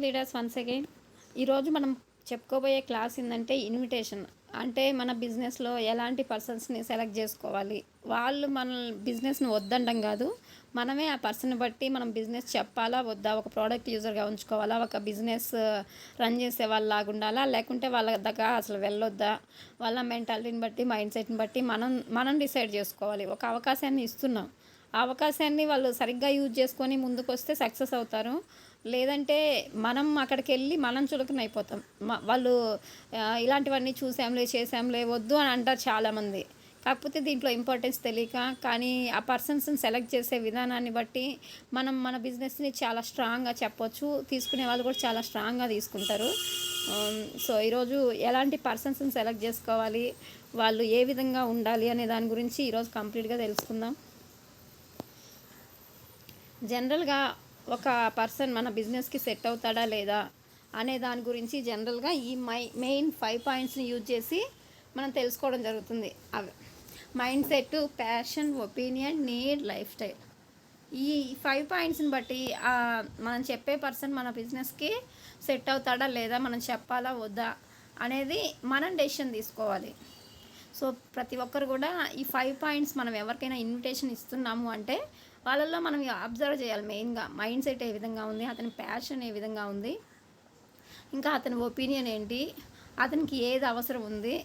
Leaders once again. ఈరోజు మనం చెప్పుకోబోయే క్లాస్ ఏంటంటే ఇన్విటేషన్. అంటే మన బిజినెస్లో ఎలాంటి పర్సన్స్ని సెలెక్ట్ చేసుకోవాలి, వాళ్ళు మన బిజినెస్ని వద్దండం కాదు, మనమే ఆ పర్సన్ బట్టి మనం బిజినెస్ చెప్పాలా వద్దా, ఒక ప్రోడక్ట్ యూజర్గా ఉంచుకోవాలా, ఒక బిజినెస్ రన్ చేసే వాళ్ళలాగా ఉండాలా, లేకుంటే వాళ్ళ దగ్గర అసలు వెళ్ళొద్దా, వాళ్ళ మెంటాలిటీని బట్టి మైండ్ సెట్ని బట్టి మనం డిసైడ్ చేసుకోవాలి. ఒక అవకాశాన్ని ఇస్తున్నాం, ఆ అవకాశాన్ని వాళ్ళు సరిగ్గా యూజ్ చేసుకొని ముందుకు వస్తే సక్సెస్ అవుతారు. లేదంటే మనం అక్కడికి వెళ్ళి మనం చులకన అయిపోతాం. వాళ్ళు ఇలాంటివన్నీ చూసాంలే చేసాంలే వద్దు అని అంటారు చాలామంది. కాకపోతే దీంట్లో ఇంపార్టెన్స్ తెలియక, కానీ ఆ పర్సన్స్ని సెలెక్ట్ చేసే విధానాన్ని బట్టి మనం మన బిజినెస్ని చాలా స్ట్రాంగ్గా చెప్పొచ్చు, తీసుకునే వాళ్ళు కూడా చాలా స్ట్రాంగ్గా తీసుకుంటారు. సో ఈరోజు ఎలాంటి పర్సన్స్ని సెలెక్ట్ చేసుకోవాలి, వాళ్ళు ఏ విధంగా ఉండాలి అనే దాని గురించి ఈరోజు కంప్లీట్గా తెలుసుకుందాం. జనరల్గా ఒక పర్సన్ మన బిజినెస్కి సెట్ అవుతాడా లేదా అనే దాని గురించి జనరల్గా ఈ మెయిన్ 5 పాయింట్స్ని యూజ్ చేసి మనం తెలుసుకోవడం జరుగుతుంది. అవి mind set, passion, opinion, need, life style. ఈ 5 పాయింట్స్ని బట్టి మనం చెప్పే పర్సన్ మన బిజినెస్కి సెట్ అవుతాడా లేదా, మనం చెప్పాలా వద్దా అనేది మనం డెసిషన్ తీసుకోవాలి. సో ప్రతి ఒక్కరు కూడా ఈ 5 పాయింట్స్ మనం ఎవరికైనా ఇన్విటేషన్ ఇస్తున్నాము అంటే వాళ్ళల్లో మనం అబ్జర్వ్ చేయాలి. మెయిన్గా మైండ్ సెట్ ఏ విధంగా ఉంది, అతని ప్యాషన్ ఏ విధంగా ఉంది, ఇంకా అతని ఒపీనియన్ ఏంటి, అతనికి ఏది అవసరం ఉంది,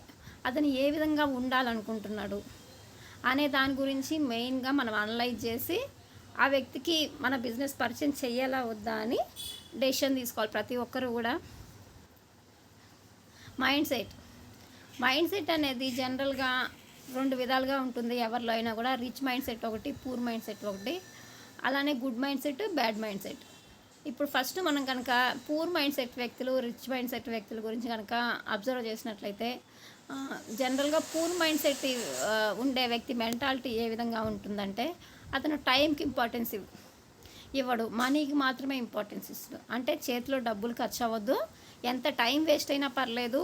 అతను ఏ విధంగా ఉండాలనుకుంటున్నాడు అనే దాని గురించి మెయిన్గా మనం అనలైజ్ చేసి ఆ వ్యక్తికి మన బిజినెస్ పరిచయం చేయాలా వద్దా అని డెసిషన్ తీసుకోవాలి ప్రతి ఒక్కరు కూడా. మైండ్ సెట్ అనేది జనరల్గా 2 విధాలుగా ఉంటుంది ఎవరిలో అయినా కూడా. రిచ్ మైండ్ సెట్ ఒకటి, పూర్ మైండ్ సెట్ ఒకటి, అలానే good mind set, bad mind set. ఇప్పుడు ఫస్ట్ మనం కనుక పూర్ మైండ్ సెట్ వ్యక్తులు, రిచ్ మైండ్ సెట్ వ్యక్తుల గురించి కనుక అబ్జర్వ్ చేసినట్లయితే, జనరల్గా పూర్ మైండ్ సెట్ ఉండే వ్యక్తి మెంటాలిటీ ఏ విధంగా ఉంటుందంటే, అతను టైంకి ఇంపార్టెన్స్ ఇవ్వడు, మనీకి మాత్రమే ఇంపార్టెన్స్ ఇస్తాడు. అంటే చేతిలో డబ్బులు ఖర్చు అవ్వద్దు, ఎంత టైం వేస్ట్ అయినా పర్లేదు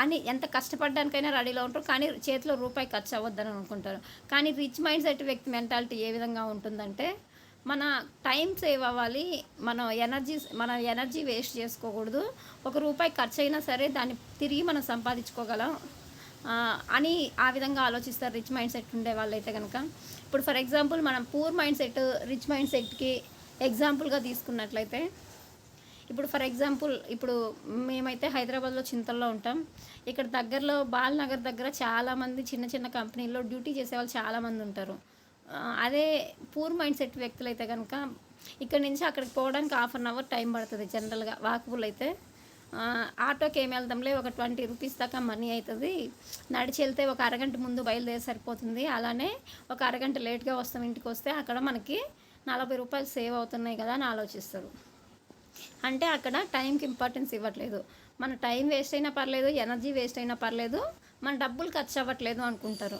అని ఎంత కష్టపడడానికైనా రెడీలో ఉంటారు, కానీ చేతిలో రూపాయి ఖర్చు అవ్వద్దని అనుకుంటారు. కానీ రిచ్ మైండ్ సెట్ వ్యక్తి మెంటాలిటీ ఏ విధంగా ఉంటుందంటే, మన టైం సేవ్ అవ్వాలి, మన ఎనర్జీ వేస్ట్ చేసుకోకూడదు, ఒక రూపాయి ఖర్చు అయినా సరే దాన్ని తిరిగి మనం సంపాదించుకోగలం అని ఆ విధంగా ఆలోచిస్తారు రిచ్ మైండ్ సెట్ ఉండే వాళ్ళు అయితే కనుక. ఇప్పుడు ఫర్ ఎగ్జాంపుల్ మనం poor mind set, rich mind సెట్కి ఎగ్జాంపుల్గా తీసుకున్నట్లయితే, ఇప్పుడు ఫర్ ఎగ్జాంపుల్ ఇప్పుడు మేమైతే హైదరాబాద్లో చింతల్లో ఉంటాం. ఇక్కడ దగ్గరలో బాలనగర్ దగ్గర చాలామంది చిన్న చిన్న కంపెనీల్లో డ్యూటీ చేసేవాళ్ళు చాలామంది ఉంటారు. అదే పూర్ మైండ్ సెట్ వ్యక్తులు అయితే కనుక ఇక్కడ నుంచి అక్కడికి పోవడానికి 1/2 అవర్ టైం పడుతుంది జనరల్గా. వాకబుల్ అయితే ఆటోకి ఏమి వెళ్దాంలే, ఒక 20 రూపీస్ దాకా మనీ అవుతుంది, నడిచి వెళ్తే ఒక అరగంట ముందు బయలుదేరి సరిపోతుంది, అలానే ఒక అరగంట లేట్గా వస్తాం, ఇంటికి వస్తే అక్కడ మనకి 40 రూపాయలు సేవ్ అవుతున్నాయి కదా అని ఆలోచిస్తారు. అంటే అక్కడ టైంకి ఇంపార్టెన్స్ ఇవ్వట్లేదు. మన టైం వేస్ట్ అయినా పర్లేదు, ఎనర్జీ వేస్ట్ అయినా పర్లేదు, మన డబ్బులు ఖర్చు అవ్వట్లేదు అనుకుంటారు.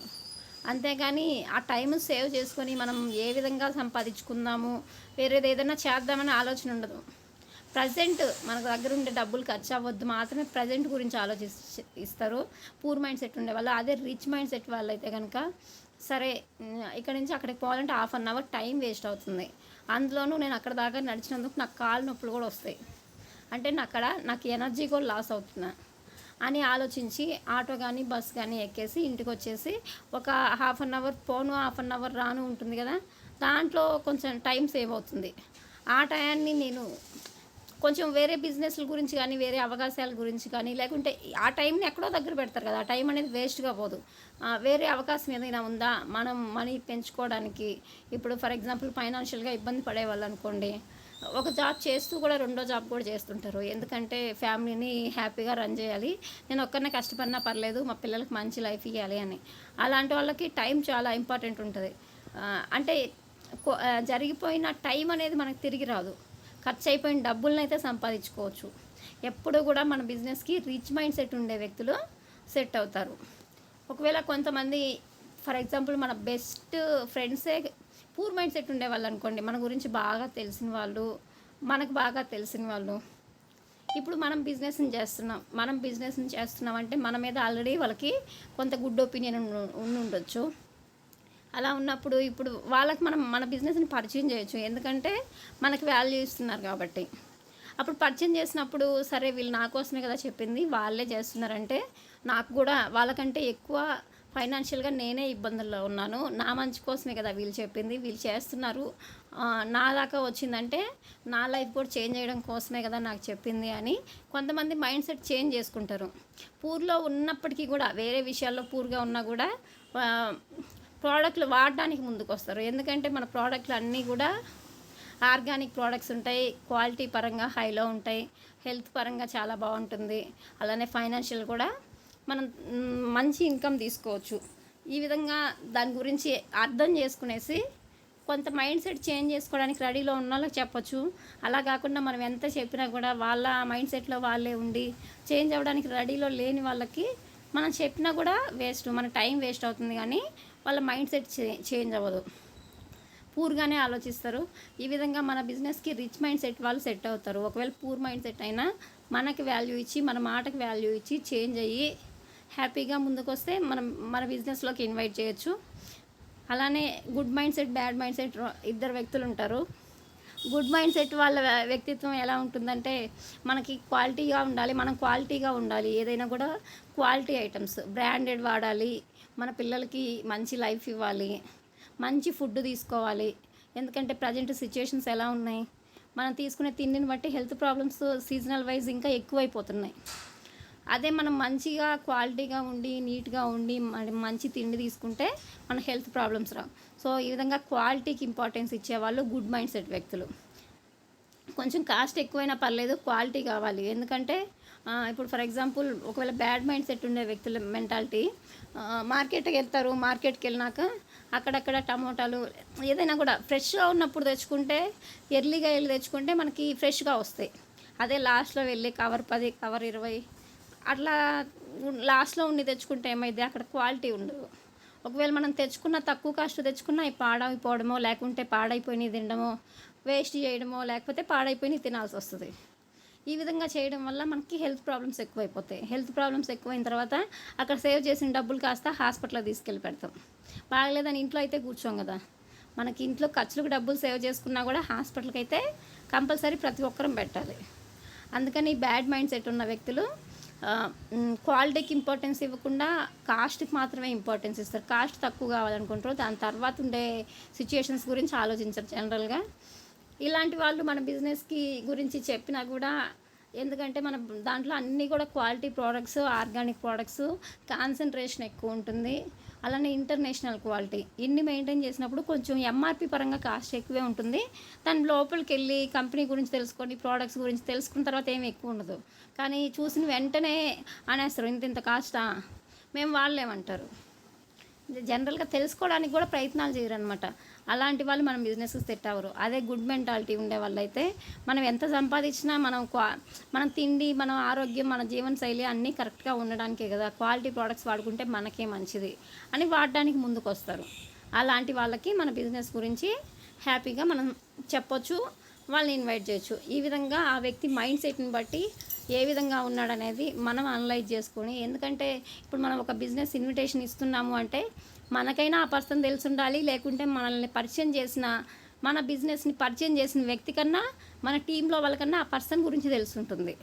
అంతేగాని ఆ టైం సేవ్ చేసుకొని మనం ఏ విధంగా సంపాదించుకుందాము, వేరేది ఏదైనా చేద్దామని ఆలోచన ఉండదు. ప్రజెంట్ మన దగ్గర ఉండే డబ్బులు ఖర్చు అవ్వద్దు మాత్రమే ప్రజెంట్ గురించి ఆలోచిస్తారు పూర్ మైండ్ సెట్ ఉండే వాళ్ళు. అదే రిచ్ మైండ్ సెట్ వాళ్ళు అయితే కనుక, సరే ఇక్కడ నుంచి అక్కడికి పోవాలంటే 1/2 అవర్ టైం వేస్ట్ అవుతుంది, అందులోనూ నేను అక్కడ దాకా నడిచినందుకు నాకు కాళ్ళు నొప్పులు కూడా వస్తాయి, అంటే నాకు ఎనర్జీ కూడా లాస్ అవుతున్నా అని ఆలోచించి ఆటో కానీ బస్ కానీ ఎక్కేసి ఇంటికి వచ్చేసి ఒక 1/2 అవర్ పోను 1/2 అవర్ రాను ఉంటుంది కదా, దాంట్లో కొంచెం టైం సేవ్ అవుతుంది. ఆ టయాన్ని నేను కొంచెం వేరే బిజినెస్ల గురించి కానీ, వేరే అవకాశాల గురించి కానీ, లేకుంటే ఆ టైంని ఎక్కడో దగ్గర పెడతారు కదా, ఆ టైం అనేది వేస్ట్గా పోదు. వేరే అవకాశం ఏదైనా ఉందా మనం మనీ పెంచుకోవడానికి. ఇప్పుడు ఫర్ ఎగ్జాంపుల్ ఫైనాన్షియల్గా ఇబ్బంది పడేవాళ్ళు అనుకోండి, ఒక జాబ్ చేస్తూ కూడా 2వ జాబ్ కూడా చేస్తుంటారు. ఎందుకంటే ఫ్యామిలీని హ్యాపీగా రన్ చేయాలి, నేను ఒక్కరినే కష్టపడినా పర్లేదు, మా పిల్లలకి మంచి లైఫ్ ఇవ్వాలి అని. అలాంటి వాళ్ళకి టైం చాలా ఇంపార్టెంట్ ఉంటుంది. అంటే జరిగిపోయిన టైం అనేది మనకు తిరిగి రాదు, ఖర్చు అయిపోయిన డబ్బులను అయితే సంపాదించుకోవచ్చు. ఎప్పుడు కూడా మన బిజినెస్కి రిచ్ మైండ్ సెట్ ఉండే వ్యక్తులు సెట్ అవుతారు. ఒకవేళ కొంతమంది ఫర్ ఎగ్జాంపుల్ మన బెస్ట్ ఫ్రెండ్సే పూర్ మైండ్ సెట్ ఉండేవాళ్ళు అనుకోండి, మన గురించి బాగా తెలిసిన వాళ్ళు, మనకు బాగా తెలిసిన వాళ్ళు, ఇప్పుడు మనం బిజినెస్ని చేస్తున్నాం అంటే మన మీద ఆల్రెడీ వాళ్ళకి కొంత గుడ్ ఒపీనియన్ ఉండి ఉండొచ్చు. అలా ఉన్నప్పుడు ఇప్పుడు వాళ్ళకి మనం మన బిజినెస్‌ని పరిచయం చేయొచ్చు. ఎందుకంటే మనకి వాల్యూ ఇస్తున్నారు కాబట్టి. అప్పుడు పరిచయం చేసినప్పుడు సరే వీళ్ళు నా కోసమే కదా చెప్పింది, వాళ్ళే చేస్తున్నారంటే నాకు గూడా వాళ్ళకంటే ఎక్కువ ఫైనాన్షియల్‌గా నేనే ఇబ్బందుల్లో ఉన్నాను. నా మంచి కోసమే కదా వీళ్ళు చెప్పింది, వీళ్ళు చేస్తున్నారు. నా దాకా వచ్చిందంటే నా లైఫ్ కూడా చేంజ్ చేయడం కోసమే కదా నాకు చెప్పింది అని కొంతమంది మైండ్ సెట్ చేంజ్ చేసుకుంటారు. పూర్‌లో ఉన్నప్పటికీ కూడా వేరే విషయాల్లో పూర్‌గా ఉన్నా కూడా ఆహ్, ప్రోడక్ట్‌లు వాడడానికి ముందుకొస్తారు. ఎందుకంటే మన ప్రోడక్ట్‌లు అన్నీ కూడా ఆర్గానిక్ ప్రోడక్ట్స్ ఉంటాయి. క్వాలిటీ పరంగా హైలో ఉంటాయి. హెల్త్ పరంగా చాలా బావుంటుంది. అలానే ఫైనాన్షియల్ కూడా మనం మంచి ఇన్కమ్ తీసుకోవచ్చు. ఈ విధంగా దాని గురించి అర్థం చేసుకునేసి కొంత మైండ్ సెట్ చేంజ్ చేసుకోవడానికి రెడీలో ఉన్నోళ్ళకి చెప్పొచ్చు. అలా కాకుండా మనం ఎంత చెప్పినా కూడా వాళ్ళ మైండ్ సెట్‌లో వాళ్ళే ఉండి చేంజ్ అవ్వడానికి రెడీలో లేని వాళ్ళకి మనం చెప్పినా కూడా వేస్ట్. మన టైం వేస్ట్ అవుతుంది గానీ వాళ్ళ మైండ్ సెట్ చేంజ్ అవ్వదు. పూర్‌గానే ఆలోచిస్తారు. ఈ విధంగా మన బిజినెస్‌కి రిచ్ మైండ్ సెట్ వాళ్ళు సెట్ అవుతారు. ఒకవేళ పూర్ మైండ్ సెట్ అయినా మనకి వాల్యూ ఇచ్చి, మన మాటకి వాల్యూ ఇచ్చి చేంజ్ అయ్యి హ్యాపీగా ముందుకొస్తే మనం మన బిజినెస్‌లోకి ఇన్వైట్ చేయొచ్చు. అలానే good mind set, bad mind set ఇద్దరు వ్యక్తులు ఉంటారు. గుడ్ మైండ్ సెట్ వాళ్ళ వ్యక్తిత్వం ఎలా ఉంటుందంటే మనకి క్వాలిటీగా ఉండాలి, మనం క్వాలిటీగా ఉండాలి. ఏదైనా కూడా క్వాలిటీ ఐటమ్స్ బ్రాండెడ్ వాడాలి, మన పిల్లలకి మంచి లైఫ్ ఇవ్వాలి, మంచి ఫుడ్ తీసుకోవాలి. ఎందుకంటే ప్రజెంట్ సిచ్యుయేషన్స్ ఎలా ఉన్నాయి, మనం తీసుకునే తిండిని బట్టి హెల్త్ ప్రాబ్లమ్స్ సీజనల్ వైజ్ ఇంకా ఎక్కువైపోతున్నాయి. అదే మనం మంచిగా క్వాలిటీగా ఉండి నీట్గా ఉండి మంచి తిండి తీసుకుంటే మన హెల్త్ ప్రాబ్లమ్స్ రావు. సో ఈ విధంగా క్వాలిటీకి ఇంపార్టెన్స్ ఇచ్చేవాళ్ళు గుడ్ మైండ్ సెట్ వ్యక్తులు. కొంచెం కాస్ట్ ఎక్కువైనా పర్లేదు, క్వాలిటీ కావాలి. ఎందుకంటే ఇప్పుడు ఫర్ ఎగ్జాంపుల్ ఒకవేళ బ్యాడ్ మైండ్ సెట్ ఉండే వ్యక్తుల మెంటాలిటీ మార్కెట్కి వెళ్తారు. మార్కెట్కి వెళ్ళినాక అక్కడక్కడ టమోటాలు ఏదైనా కూడా ఫ్రెష్గా ఉన్నప్పుడు తెచ్చుకుంటే, ఎర్లీగా వెళ్ళి తెచ్చుకుంటే మనకి ఫ్రెష్గా వస్తాయి. అదే లాస్ట్లో వెళ్ళి కవర్ 10 కవర్ 20 అట్లా లాస్ట్లో ఉండి తెచ్చుకుంటే ఏమైంది, అక్కడ క్వాలిటీ ఉండదు. ఒకవేళ మనం తెచ్చుకున్న తక్కువ కాస్ట్ తెచ్చుకున్న అవి పాడైపోవడమో, లేకుంటే పాడైపోయినవి తినడమో, వేస్ట్ చేయడమో, లేకపోతే పాడైపోయినవి తినాల్సి వస్తుంది. ఈ విధంగా చేయడం వల్ల మనకి హెల్త్ ప్రాబ్లమ్స్ ఎక్కువైపోతాయి. హెల్త్ ప్రాబ్లమ్స్ ఎక్కువైన తర్వాత అక్కడ సేవ్ చేసిన డబ్బులు కాస్త హాస్పిటల్కి తీసుకెళ్ళి పెడతాం. బాగలేదని ఇంట్లో అయితే కూర్చోం కదా. మనకి ఇంట్లో ఖర్చులకు డబ్బులు సేవ్ చేసుకున్నా కూడా హాస్పిటల్కి అయితే కంపల్సరీ ప్రతి ఒక్కరం పెట్టాలి. అందుకని బ్యాడ్ మైండ్ సెట్ ఉన్న వ్యక్తులు క్వాలిటీకి ఇంపార్టెన్స్ ఇవ్వకుండా కాస్ట్కి మాత్రమే ఇంపార్టెన్స్ ఇస్తారు. కాస్ట్ తక్కువ కావాలనుకుంటారు, దాని తర్వాత ఉండే సిచ్యుయేషన్స్ గురించి ఆలోచించరు జనరల్గా. ఇలాంటి వాళ్ళు మన బిజినెస్కి గురించి చెప్పినా కూడా, ఎందుకంటే మన దాంట్లో అన్నీ కూడా quality products, organic products, concentration ఎక్కువ ఉంటుంది. అలానే ఇంటర్నేషనల్ క్వాలిటీ ఇన్ని మెయింటైన్ చేసినప్పుడు కొంచెం ఎంఆర్పి పరంగా కాస్ట్ ఎక్కువే ఉంటుంది. దాని లోపలికి వెళ్ళి కంపెనీ గురించి తెలుసుకొని, ప్రోడక్ట్స్ గురించి తెలుసుకున్న తర్వాత ఏమి ఎక్కువ ఉండదు. కానీ చూసిన వెంటనే అనేస్తారు, ఇంత కాస్టా, మేము వాళ్ళేమంటారు. జనరల్గా తెలుసుకోవడానికి కూడా ప్రయత్నాలు చేయరనమాట. అలాంటి వాళ్ళు మనం బిజినెస్కి సెట్ అవ్వరు. అదే గుడ్ మెంటాలిటీ ఉండే వాళ్ళైతే మనం ఎంత సంపాదించినా మనం తిండి, మన ఆరోగ్యం, మన జీవన శైలి అన్నీ కరెక్ట్గా ఉండడానికే కదా. క్వాలిటీ ప్రోడక్ట్స్ వాడుకుంటే మనకే మంచిది అని వాడడానికి ముందుకు వస్తారు. అలాంటి వాళ్ళకి మన బిజినెస్ గురించి హ్యాపీగా మనం చెప్పొచ్చు, వాళ్ళని ఇన్వైట్ చేయొచ్చు. ఈ విధంగా ఆ వ్యక్తి మైండ్ సెట్ని బట్టి ఏ విధంగా ఉన్నాడనేది మనం అనలైజ్ చేసుకొని, ఎందుకంటే ఇప్పుడు మనం ఒక బిజినెస్ ఇన్విటేషన్ ఇస్తున్నాము అంటే మనకైనా ఆ పర్సన్ తెలిసి ఉండాలి, లేకుంటే మనల్ని పరిచయం చేసిన, మన బిజినెస్ని పరిచయం చేసిన వ్యక్తి కన్నా, మన టీంలో వాళ్ళకన్నా ఆ పర్సన్ గురించి తెలిసి ఉంటుంది.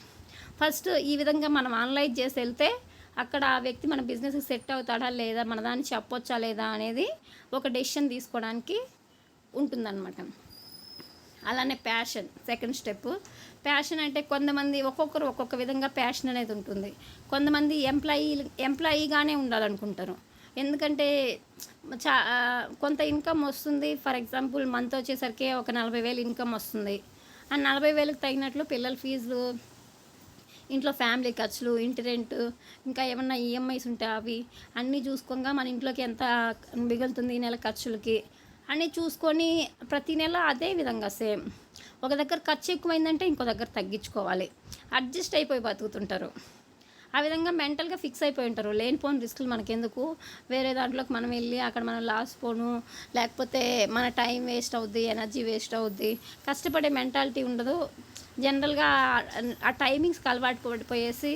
ఫస్ట్ ఈ విధంగా మనం అనలైజ్ చేసి వెళ్తే అక్కడ ఆ వ్యక్తి మన బిజినెస్కి సెట్ అవుతాడా లేదా, మన దాన్ని చెప్పొచ్చా లేదా అనేది ఒక డెసిషన్ తీసుకోవడానికి ఉంటుందన్నమాట. అలానే ప్యాషన్ సెకండ్ స్టెప్. ప్యాషన్ అంటే కొంతమంది ఒక్కొక్కరు ఒక్కొక్క విధంగా ప్యాషన్ అనేది ఉంటుంది. కొంతమంది ఎంప్లాయీగానే ఉండాలనుకుంటారు. ఎందుకంటే కొంత ఇన్కమ్ వస్తుంది. ఫర్ ఎగ్జాంపుల్ మంత్ వచ్చేసరికి ఒక 40,000 ఇన్కమ్ వస్తుంది. ఆ 40,000కి తగినట్లు పిల్లల ఫీజులు, ఇంట్లో ఫ్యామిలీ ఖర్చులు, ఇంటి రెంట్, ఇంకా ఏమన్నా ఈఎంఐస్ ఉంటే అవి అన్నీ చూసుకోగా మన ఇంట్లోకి ఎంత మిగులుతుంది ఈ నెల ఖర్చులకి అన్నీ చూసుకొని ప్రతి నెల అదే విధంగా సేమ్. ఒక దగ్గర ఖర్చు ఎక్కువైందంటే ఇంకో దగ్గర తగ్గించుకోవాలి, అడ్జస్ట్ అయిపోయి బతుకుతుంటారు. ఆ విధంగా మెంటల్గా ఫిక్స్ అయిపోయి ఉంటారు. లేనిపోని రిస్కులు మనకెందుకు, వేరే దాంట్లోకి మనం వెళ్ళి అక్కడ మనం లాస్ పోను, లేకపోతే మన టైం వేస్ట్ అవుద్ది, ఎనర్జీ వేస్ట్ అవుద్ది, కష్టపడే మెంటాలిటీ ఉండదు. జనరల్గా ఆ టైమింగ్స్కి అలవాటు పడిపోయేసి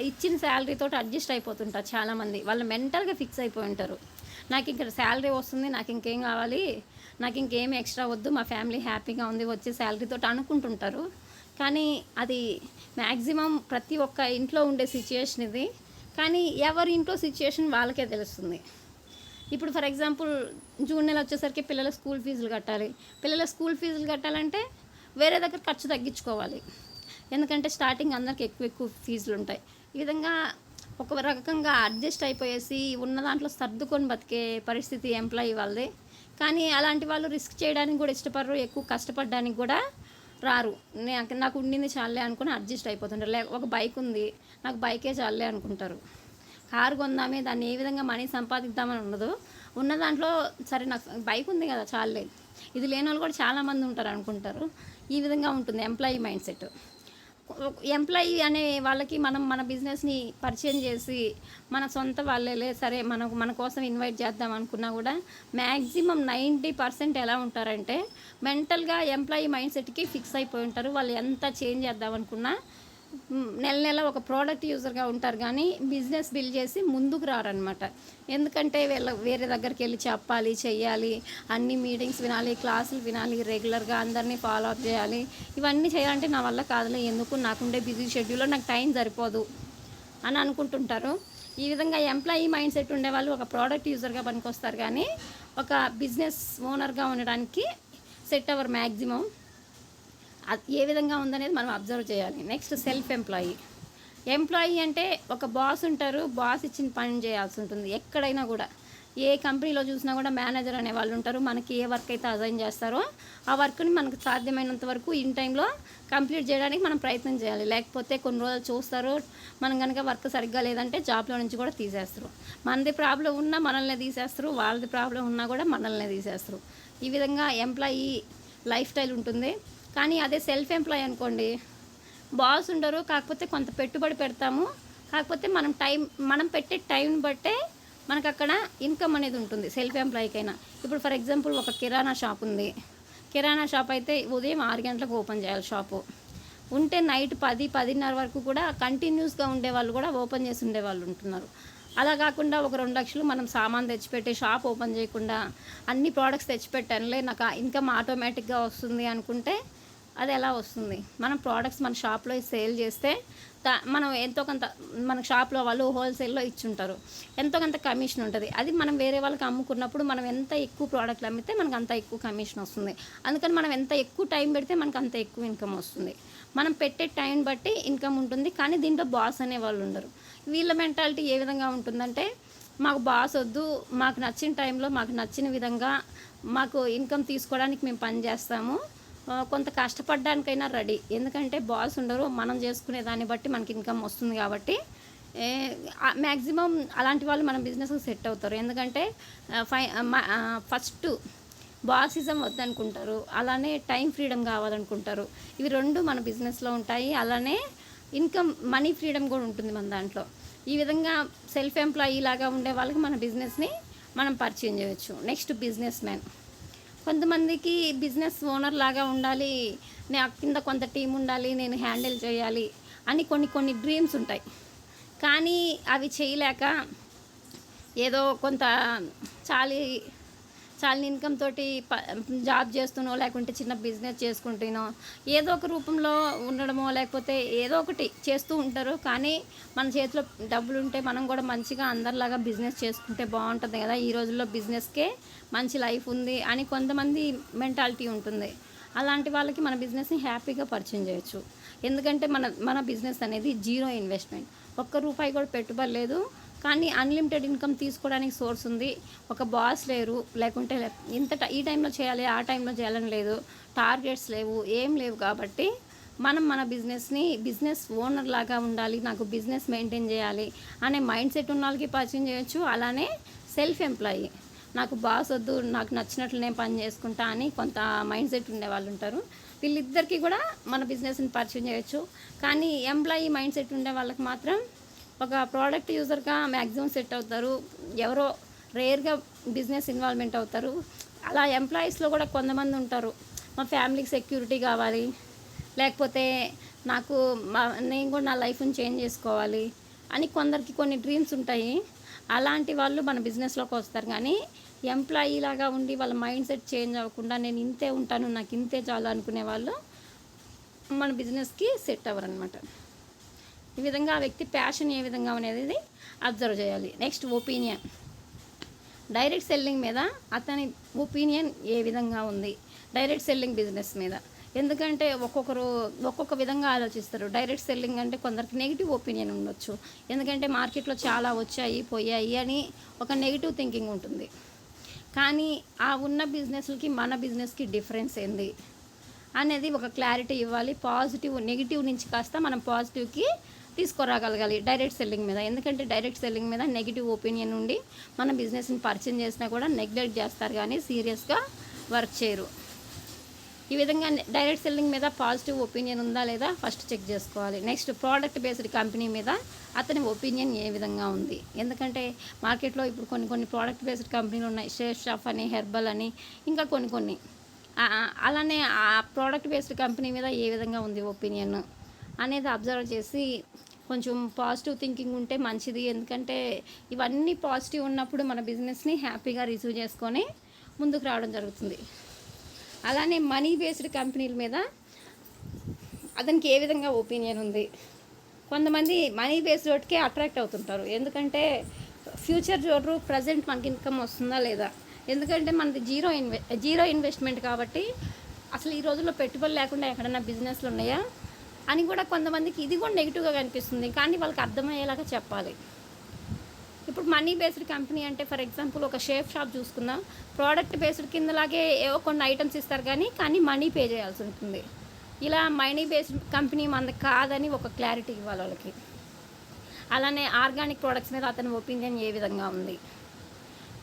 ఇచ్చిన శాలరీతో అడ్జస్ట్ అయిపోతుంటారు చాలామంది. వాళ్ళు మెంటల్గా ఫిక్స్ అయిపోయి ఉంటారు. నాకు ఇక్కడ శాలరీ వస్తుంది, నాకు ఇంకేం కావాలి, నాకు ఇంకేం ఎక్స్ట్రా వద్దు, మా ఫ్యామిలీ హ్యాపీగా ఉంది వచ్చే శాలరీతో అనుకుంటుంటారు. కానీ అది మ్యాక్సిమం ప్రతి ఒక్క ఇంట్లో ఉండే సిచ్యుయేషన్ ఇది. కానీ ఎవరి ఇంట్లో సిచ్యుయేషన్ వాళ్ళకే తెలుస్తుంది. ఇప్పుడు ఫర్ ఎగ్జాంపుల్ జూన్ నెల వచ్చేసరికి పిల్లల స్కూల్ ఫీజులు కట్టాలి. పిల్లల స్కూల్ ఫీజులు కట్టాలంటే వేరే దగ్గర ఖర్చు తగ్గించుకోవాలి. ఎందుకంటే స్టార్టింగ్ అందరికి ఎక్కువ ఫీజులు ఉంటాయి. ఈ విధంగా ఒక రకంగా అడ్జస్ట్ అయిపోయేసి ఉన్న దాంట్లో సర్దుకొని బతికే పరిస్థితి ఎంప్లాయీ వాళ్ళదే. కానీ అలాంటి వాళ్ళు రిస్క్ చేయడానికి కూడా ఇష్టపడరు, ఎక్కువ కష్టపడడానికి కూడా రారు. నాకు ఉండింది చాలే అనుకుని అడ్జస్ట్ అయిపోతుంటారు. ఒక బైక్ ఉంది, నాకు బైకే చాలే అనుకుంటారు. కారు కొందామే, దాన్ని ఏ విధంగా మనీ సంపాదిద్దామని ఉండదు. ఉన్న దాంట్లో సరే నాకు బైక్ ఉంది కదా చాలే, ఇది లేని వాళ్ళు కూడా చాలామంది ఉంటారు అనుకుంటారు. ఈ విధంగా ఉంటుంది ఎంప్లాయీ మైండ్ సెట్. ఎంప్లాయీ అనే వాళ్ళకి మనం మన బిజినెస్ని పరిచయం చేసి మన సొంత వాళ్ళే సరే మన కోసం ఇన్వైట్ చేద్దాం అనుకున్నా కూడా మ్యాక్సిమం 90% ఎలా ఉంటారంటే మెంటల్గా ఎంప్లాయీ మైండ్ సెట్కి ఫిక్స్ అయిపోయి ఉంటారు. వాళ్ళు ఎంత చేంజ్ చేద్దాం అనుకున్నా నెల ఒక ప్రోడక్ట్ యూజర్గా ఉంటారు, కానీ బిజినెస్ బిల్డ్ చేసి ముందుకు రారనమాట. ఎందుకంటే వేరే దగ్గరికి వెళ్ళి చెప్పాలి, చెయ్యాలి, అన్ని మీటింగ్స్ వినాలి, క్లాసులు వినాలి, రెగ్యులర్గా అందరినీ ఫాలో అప్ చేయాలి. ఇవన్నీ చేయాలంటే నా వల్ల కాదులే, ఎందుకు నాకుండే బిజీ షెడ్యూల్లో నాకు టైం సరిపోదు అని అనుకుంటుంటారు. ఈ విధంగా ఎంప్లాయీ మైండ్ సెట్ ఉండేవాళ్ళు ఒక ప్రోడక్ట్ యూజర్గా పనికొస్తారు, కానీ ఒక బిజినెస్ ఓనర్గా ఉండడానికి సెట్ అవ్వరు మ్యాక్సిమం. ఏ విధంగా ఉందనేది మనం అబ్జర్వ్ చేయాలి. నెక్స్ట్ సెల్ఫ్ ఎంప్లాయీ అంటే ఒక బాస్ ఉంటారు, బాస్ ఇచ్చిన పని చేయాల్సి ఉంటుంది. ఎక్కడైనా కూడా ఏ కంపెనీలో చూసినా కూడా మేనేజర్ అనే వాళ్ళు ఉంటారు. మనకి ఏ వర్క్ అయితే అసైన్ చేస్తారో ఆ వర్క్ని మనకు సాధ్యమైనంత వరకు ఇన్ టైంలో కంప్లీట్ చేయడానికి మనం ప్రయత్నం చేయాలి. లేకపోతే కొన్ని రోజులు చూస్తారు, మనం కనుక వర్క్ సరిగ్గా లేదంటే జాబ్లో నుంచి కూడా తీసేస్తారు. మనది ప్రాబ్లం ఉన్నా మనల్ని తీసేస్తారు, వాళ్ళది ప్రాబ్లం ఉన్నా కూడా మనల్ని తీసేస్తారు. ఈ విధంగా ఎంప్లాయీ లైఫ్ స్టైల్ ఉంటుంది. కానీ అదే సెల్ఫ్ ఎంప్లాయీ అనుకోండి, బాస్ ఉండరు, కాకపోతే కొంత పెట్టుబడి పెడతాము, కాకపోతే మనం పెట్టే టైం బట్టే మనకు అక్కడ ఇన్కమ్ అనేది ఉంటుంది సెల్ఫ్ ఎంప్లాయీకైనా. ఇప్పుడు ఫర్ ఎగ్జాంపుల్ ఒక కిరాణా షాప్ ఉంది. కిరాణా షాప్ అయితే ఉదయం 6 గంటలకు ఓపెన్ చేయాలి షాపు. ఉంటే నైట్ 10-10:30 వరకు కూడా కంటిన్యూస్గా ఉండేవాళ్ళు కూడా ఓపెన్ చేసి ఉండేవాళ్ళు ఉంటున్నారు. అలా కాకుండా ఒక 2 లక్షలు మనం సామాన్ తెచ్చిపెట్టి షాప్ ఓపెన్ చేయకుండా అన్ని ప్రోడక్ట్స్ తెచ్చిపెట్టానులే నాకు ఇన్కమ్ ఆటోమేటిక్గా వస్తుంది అనుకుంటే అది ఎలా వస్తుంది? మనం ప్రోడక్ట్స్ మన షాప్లో సేల్ చేస్తే మనం ఎంతో కొంత మన షాప్లో వాళ్ళు హోల్సేల్లో ఇచ్చుంటారు, ఎంతో కొంత కమిషన్ ఉంటుంది. అది మనం వేరే వాళ్ళకి అమ్ముకున్నప్పుడు మనం ఎంత ఎక్కువ ప్రోడక్ట్లు అమ్మితే మనకు అంత ఎక్కువ కమిషన్ వస్తుంది. అందుకని మనం ఎంత ఎక్కువ టైం పెడితే మనకు అంత ఎక్కువ ఇన్కమ్ వస్తుంది. మనం పెట్టే టైం బట్టి ఇన్కమ్ ఉంటుంది. కానీ దీంట్లో బాస్ అనే వాళ్ళు ఉండరు. వీళ్ళ మెంటాలిటీ ఏ విధంగా ఉంటుందంటే మాకు బాస్ వద్దు, మాకు నచ్చిన టైంలో మాకు నచ్చిన విధంగా మాకు ఇన్కమ్ తీసుకోవడానికి మేము పని చేస్తాము, కొంత కష్టపడడానికైనా రెడీ. ఎందుకంటే బాస్ ఉండరు, మనం చేసుకునే దాన్ని బట్టి మనకి ఇన్కమ్ వస్తుంది. కాబట్టి మ్యాక్సిమం అలాంటి వాళ్ళు మన బిజినెస్కి సెట్ అవుతారు. ఎందుకంటే ఫస్ట్ బాసిజం వద్దనుకుంటారు, అలానే టైం ఫ్రీడమ్ కావాలనుకుంటారు. ఇవి రెండు మన బిజినెస్లో ఉంటాయి. అలానే ఇన్కమ్ మనీ ఫ్రీడమ్ కూడా ఉంటుంది మన దాంట్లో. ఈ విధంగా సెల్ఫ్ ఎంప్లాయీ లాగా ఉండే వాళ్ళకి మన బిజినెస్ని మనం పరిచయం చేయవచ్చు. Next business man. కొంతమందికి బిజినెస్ ఓనర్ లాగా ఉండాలి, నా కింద కొంత టీం ఉండాలి, నేను హ్యాండిల్ చేయాలి అని కొన్ని డ్రీమ్స్ ఉంటాయి. కానీ అవి చేయలేక ఏదో కొంత చాలా ఇన్కమ్ తోటి జాబ్ చేస్తునో లేకుంటే చిన్న బిజినెస్ చేసుకుంటునో ఏదో ఒక రూపంలో ఉండడమో లేకపోతే ఏదో ఒకటి చేస్తూ ఉంటారు. కానీ మన చేతిలో డబ్బులు ఉంటే మనం కూడా మంచిగా అందరిలాగా బిజినెస్ చేసుకుంటే బాగుంటుంది కదా, ఈ రోజుల్లో బిజినెస్కే మంచి లైఫ్ ఉంది అని కొంతమంది మెంటాలిటీ ఉంటుంది. అలాంటి వాళ్ళకి మన బిజినెస్ని హ్యాపీగా పరిచయం చేయొచ్చు. ఎందుకంటే మన బిజినెస్ అనేది జీరో ఇన్వెస్ట్మెంట్, ₹1 కూడా పెట్టుబడి లేదు. కానీ అన్లిమిటెడ్ ఇన్కమ్ తీసుకోవడానికి సోర్స్ ఉంది. ఒక బాస్ లేరు, లేకుంటే ఈ టైంలో చేయాలి ఆ టైంలో చేయాలని లేదు, టార్గెట్స్ లేవు, ఏం లేవు. కాబట్టి మనం మన బిజినెస్ ఓనర్ లాగా ఉండాలి, నాకు బిజినెస్ మెయింటైన్ చేయాలి అనే మైండ్ సెట్ ఉన్న వాళ్ళకి పరిచయం చేయొచ్చు. అలానే సెల్ఫ్ ఎంప్లాయీ, నాకు బాస్ వద్దు, నాకు నచ్చినట్లు నేను పని చేసుకుంటా అని కొంత మైండ్ సెట్ ఉండే వాళ్ళు ఉంటారు. వీళ్ళిద్దరికీ కూడా మన బిజినెస్ని పరిచయం చేయొచ్చు. కానీ ఎంప్లాయీ మైండ్ సెట్ ఉండే వాళ్ళకి మాత్రం ఒక ప్రోడక్ట్ యూజర్గా మ్యాక్సిమం సెట్ అవుతారు. ఎవరో రేర్గా బిజినెస్ ఇన్వాల్వ్మెంట్ అవుతారు. అలా ఎంప్లాయీస్లో కూడా కొంతమంది ఉంటారు, మా ఫ్యామిలీకి సెక్యూరిటీ కావాలి, లేకపోతే నేను కూడా నా లైఫ్ని చేంజ్ చేసుకోవాలి అని కొందరికి కొన్ని డ్రీమ్స్ ఉంటాయి. అలాంటి వాళ్ళు మన బిజినెస్లోకి వస్తారు. కానీ ఎంప్లాయీ లాగా ఉండి వాళ్ళ మైండ్ సెట్ చేంజ్ అవ్వకుండా నేను ఇంతే ఉంటాను, నాకు ఇంతే చాలు అనుకునే వాళ్ళు మన బిజినెస్కి సెట్ అవ్వరనమాట. ఈ విధంగా ఆ వ్యక్తి ప్యాషన్ ఏ విధంగా అనేది అబ్జర్వ్ చేయాలి. Next opinion. డైరెక్ట్ సెల్లింగ్ మీద అతని ఒపీనియన్ ఏ విధంగా ఉంది డైరెక్ట్ సెల్లింగ్ బిజినెస్ మీద. ఎందుకంటే ఒక్కొక్కరు ఒక్కొక్క విధంగా ఆలోచిస్తారు. డైరెక్ట్ సెల్లింగ్ అంటే కొందరికి నెగిటివ్ ఒపీనియన్ ఉండొచ్చు. ఎందుకంటే మార్కెట్లో చాలా వచ్చాయి పోయాయి అని ఒక నెగిటివ్ థింకింగ్ ఉంటుంది. కానీ ఆ ఉన్న బిజినెస్లకి మన బిజినెస్కి డిఫరెన్స్ ఏంది అనేది ఒక క్లారిటీ ఇవ్వాలి. పాజిటివ్ నెగిటివ్ నుంచి కాస్త మనం పాజిటివ్కి తీసుకురాగలగాలి డైరెక్ట్ సెల్లింగ్ మీద. ఎందుకంటే డైరెక్ట్ సెల్లింగ్ మీద నెగిటివ్ ఒపీనియన్ ఉండి మన బిజినెస్ని పరిచయం చేసినా కూడా నెగ్లెక్ట్ చేస్తారు, కానీ సీరియస్గా వర్క్ చేయరు. ఈ విధంగా డైరెక్ట్ సెల్లింగ్ మీద పాజిటివ్ ఒపీనియన్ ఉందా లేదా ఫస్ట్ చెక్ చేసుకోవాలి. నెక్స్ట్ ప్రోడక్ట్ బేస్డ్ కంపెనీ మీద అతని ఒపీనియన్ ఏ విధంగా ఉంది. ఎందుకంటే మార్కెట్లో ఇప్పుడు కొన్ని ప్రోడక్ట్ బేస్డ్ కంపెనీలు ఉన్నాయి. షేఫ్ షాప్ అని, హెర్బల్ అని, ఇంకా కొన్ని అలానే ఆ ప్రోడక్ట్ బేస్డ్ కంపెనీ మీద ఏ విధంగా ఉంది ఒపీనియన్ అనేది అబ్జర్వ్ చేసి కొంచెం పాజిటివ్ థింకింగ్ ఉంటే మంచిది. ఎందుకంటే ఇవన్నీ పాజిటివ్ ఉన్నప్పుడు మన బిజినెస్ని హ్యాపీగా రిసీవ్ చేసుకొని ముందుకు రావడం జరుగుతుంది. అలానే మనీ బేస్డ్ కంపెనీల మీద అతనికి ఏ విధంగా ఒపీనియన్ ఉంది. కొంతమంది మనీ బేస్డ్ వాటికే అట్రాక్ట్ అవుతుంటారు. ఎందుకంటే ఫ్యూచర్ చూడరు, ప్రజెంట్ మనకి ఇన్కమ్ వస్తుందా లేదా. ఎందుకంటే మనది జీరో ఇన్వెస్ట్మెంట్ కాబట్టి అసలు ఈ రోజుల్లో పెట్టుబడి లేకుండా ఎక్కడైనా బిజినెస్లు ఉన్నాయా అని కూడా కొంతమందికి ఇది కూడా నెగిటివ్గా కనిపిస్తుంది. కానీ వాళ్ళకి అర్థమయ్యేలాగా చెప్పాలి. ఇప్పుడు మనీ బేస్డ్ కంపెనీ అంటే ఫర్ ఎగ్జాంపుల్ ఒక షేఫ్ షాప్ చూసుకుందాం. ప్రోడక్ట్ బేస్డ్ కిందలాగే ఏవో కొన్ని ఐటమ్స్ ఇస్తారు, కానీ మనీ పే చేయాల్సి ఉంటుంది. ఇలా మనీ బేస్డ్ కంపెనీ మనది కాదని ఒక క్లారిటీ ఇవ్వాలి వాళ్ళకి. అలానే ఆర్గానిక్ ప్రోడక్ట్స్ మీద అతని ఒపీనియన్ ఏ విధంగా ఉంది.